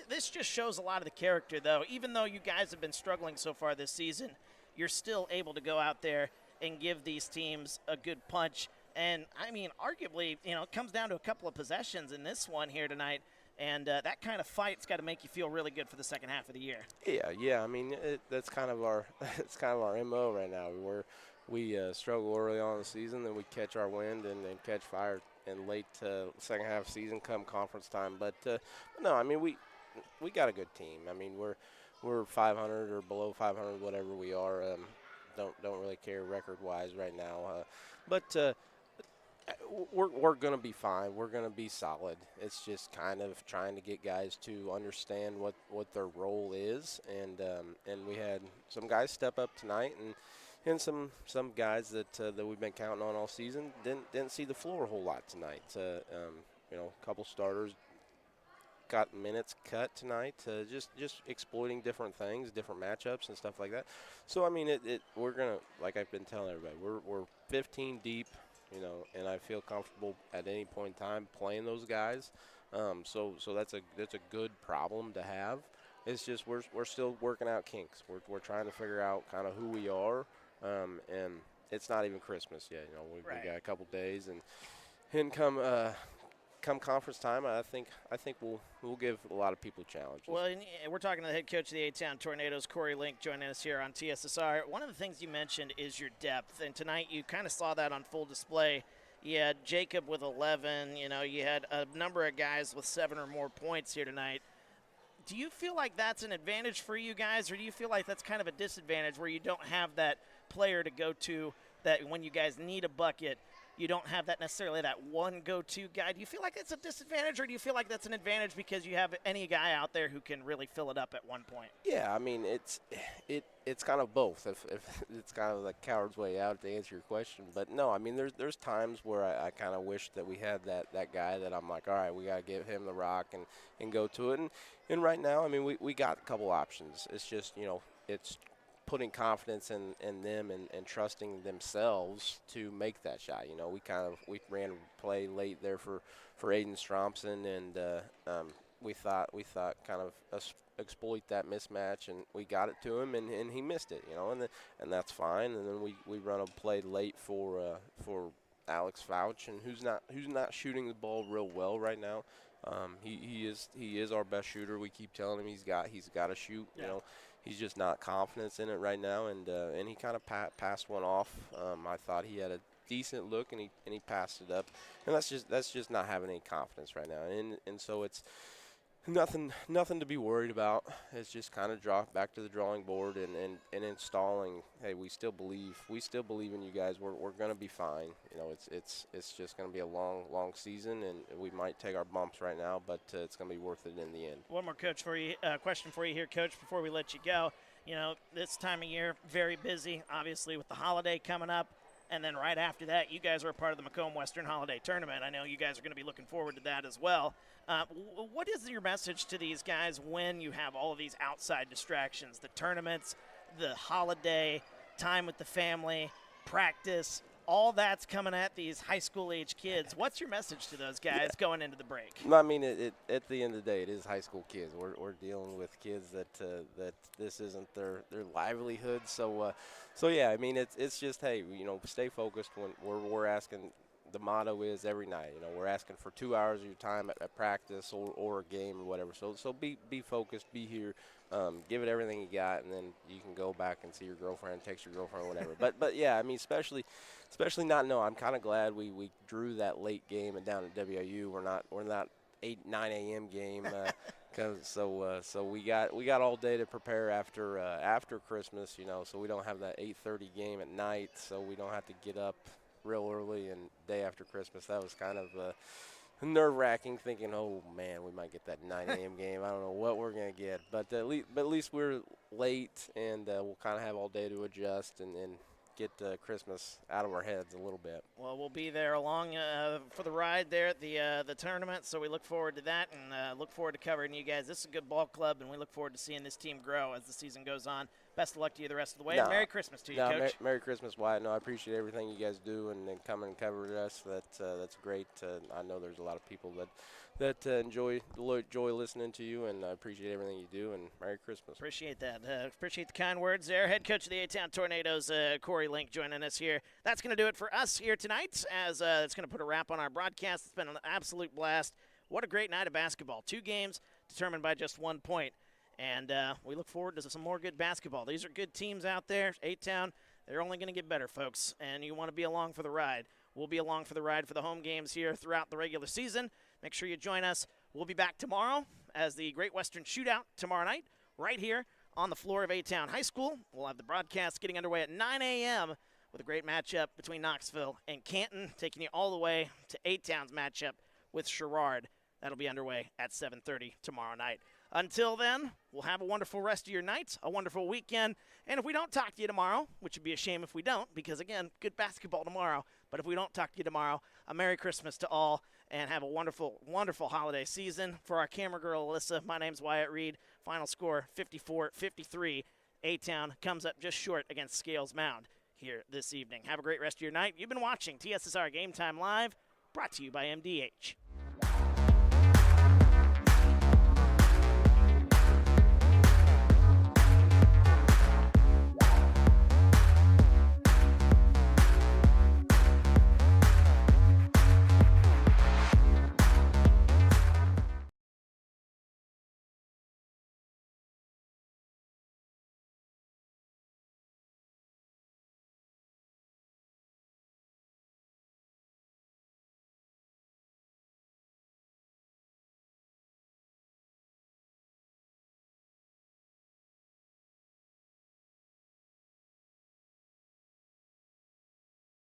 just shows a lot of the character, though. Even though you guys have been struggling so far this season, you're still able to go out there and give these teams a good punch. And, I mean, arguably, it comes down to a couple of possessions in this one here tonight. And that kind of fight's got to make you feel really good for the second half of the year. Yeah. I mean, that's kind of our MO right now. We struggle early on in the season, then we catch our wind and catch fire in late second half of the season come conference time. But no, I mean we got a good team. I mean we're 500 or below 500, whatever we are. Don't really care record wise right now. But we're going to be fine. We're going to be solid. It's just kind of trying to get guys to understand what their role is, and we had some guys step up tonight, and some guys that we've been counting on all season didn't see the floor a whole lot tonight. A couple starters got minutes cut tonight, just exploiting different things, different matchups and stuff like that. So I mean, we're gonna, like I've been telling everybody, we're 15 deep. And I feel comfortable at any point in time playing those guys. So that's a good problem to have. It's just we're still working out kinks. We're trying to figure out kind of who we are, and it's not even Christmas yet. We got a couple days, and come conference time, I think we'll give a lot of people challenges. Well, we're talking to the head coach of the A-Town Tornadoes, Corey Link, joining us here on TSSR. One of the things you mentioned is your depth, and tonight you kind of saw that on full display. You had Jacob with 11. You had a number of guys with 7 or more points here tonight. Do you feel like that's an advantage for you guys, or do you feel like that's kind of a disadvantage where you don't have that player to go to that when you guys need a bucket, you don't have that necessarily that one go-to guy? Do you feel like that's a disadvantage, or do you feel like that's an advantage because you have any guy out there who can really fill it up at one point? Yeah, I mean it's kind of both. If it's kind of the coward's way out to answer your question, but no, I mean there's times where I kind of wish that we had that guy that I'm like, all right, we got to give him the rock and go to it. And right now, I mean we got a couple options. It's just it's putting confidence in them and trusting themselves to make that shot. We ran a play late there for Aiden Strompson, and we thought kind of exploit that mismatch, and we got it to him, and he missed it. And that's fine. And then we run a play late for Alex Fouch, and who's not shooting the ball real well right now. He is our best shooter. We keep telling him he's got to shoot. Yeah. He's just not confident in it right now, and he kind of passed one off. I thought he had a decent look, and he passed it up, and that's just not having any confidence right now. And so it's nothing to be worried about. It's just kind of draw back to the drawing board and installing. Hey, we still believe in you guys. We're gonna be fine. It's just gonna be a long season, and we might take our bumps right now, but it's gonna be worth it in the end. One more question for you here, Coach, before we let you go. This time of year, very busy, obviously with the holiday coming up. And then right after that, you guys are a part of the Macomb Western Holiday Tournament. I know you guys are going to be looking forward to that as well. What is your message to these guys when you have all of these outside distractions, the tournaments, the holiday, time with the family, practice, all that's coming at these high school age kids? What's your message to those guys going into the break? I mean, at the end of the day, it is high school kids. We're dealing with kids that this isn't their livelihood. So yeah, I mean, it's just, hey, stay focused. When we're asking, the motto is every night, we're asking for 2 hours of your time at practice or a game or whatever. So be focused, be here, give it everything you got, and then you can go back and see your girlfriend, text your girlfriend, whatever. but yeah, I mean, especially I'm kind of glad we drew that late game and down at WIU. We're not 8-9 a.m. game. So we got all day to prepare after Christmas, so we don't have that 8:30 game at night, so we don't have to get up real early and day after Christmas. That was kind of nerve-wracking, thinking, oh man, we might get that 9 a.m. game. I don't know what we're gonna get, but at least we're late, and we'll kind of have all day to adjust and get Christmas out of our heads a little bit. Well, we'll be there along for the ride there at the tournament, so we look forward to that and look forward to covering you guys. This is a good ball club, and we look forward to seeing this team grow as the season goes on. best of luck to you the rest of the way. No. And Merry Christmas to you, No, Coach. Merry Christmas, Wyatt. No, I appreciate everything you guys do and coming and covering us. That's great. I know there's a lot of people that enjoy listening to you, and I appreciate everything you do, and Merry Christmas. Appreciate that. Appreciate the kind words there. Head coach of the A-Town Tornadoes, Corey Link, joining us here. That's going to do it for us here tonight, as it's going to put a wrap on our broadcast. It's been an absolute blast. What a great night of basketball. 2 games determined by just 1 point. And we look forward to some more good basketball. These are good teams out there. A-Town, they're only going to get better, folks, and you want to be along for the ride. We'll be along for the ride for the home games here throughout the regular season. Make sure you join us. We'll be back tomorrow as the Great Western Shootout tomorrow night right here on the floor of A-Town High School. We'll have the broadcast getting underway at 9 a.m. with a great matchup between Knoxville and Canton, taking you all the way to A-Town's matchup with Sherrard. That'll be underway at 7:30 tomorrow night. Until then, we'll have a wonderful rest of your night, a wonderful weekend. And if we don't talk to you tomorrow, which would be a shame if we don't, because, again, good basketball tomorrow. But if we don't talk to you tomorrow, a Merry Christmas to all, and have a wonderful, wonderful holiday season. For our camera girl, Alyssa, my name's Wyatt Reed. Final score, 54-53. A-Town comes up just short against Scales Mound here this evening. Have a great rest of your night. You've been watching TSSR Game Time Live, brought to you by MDH.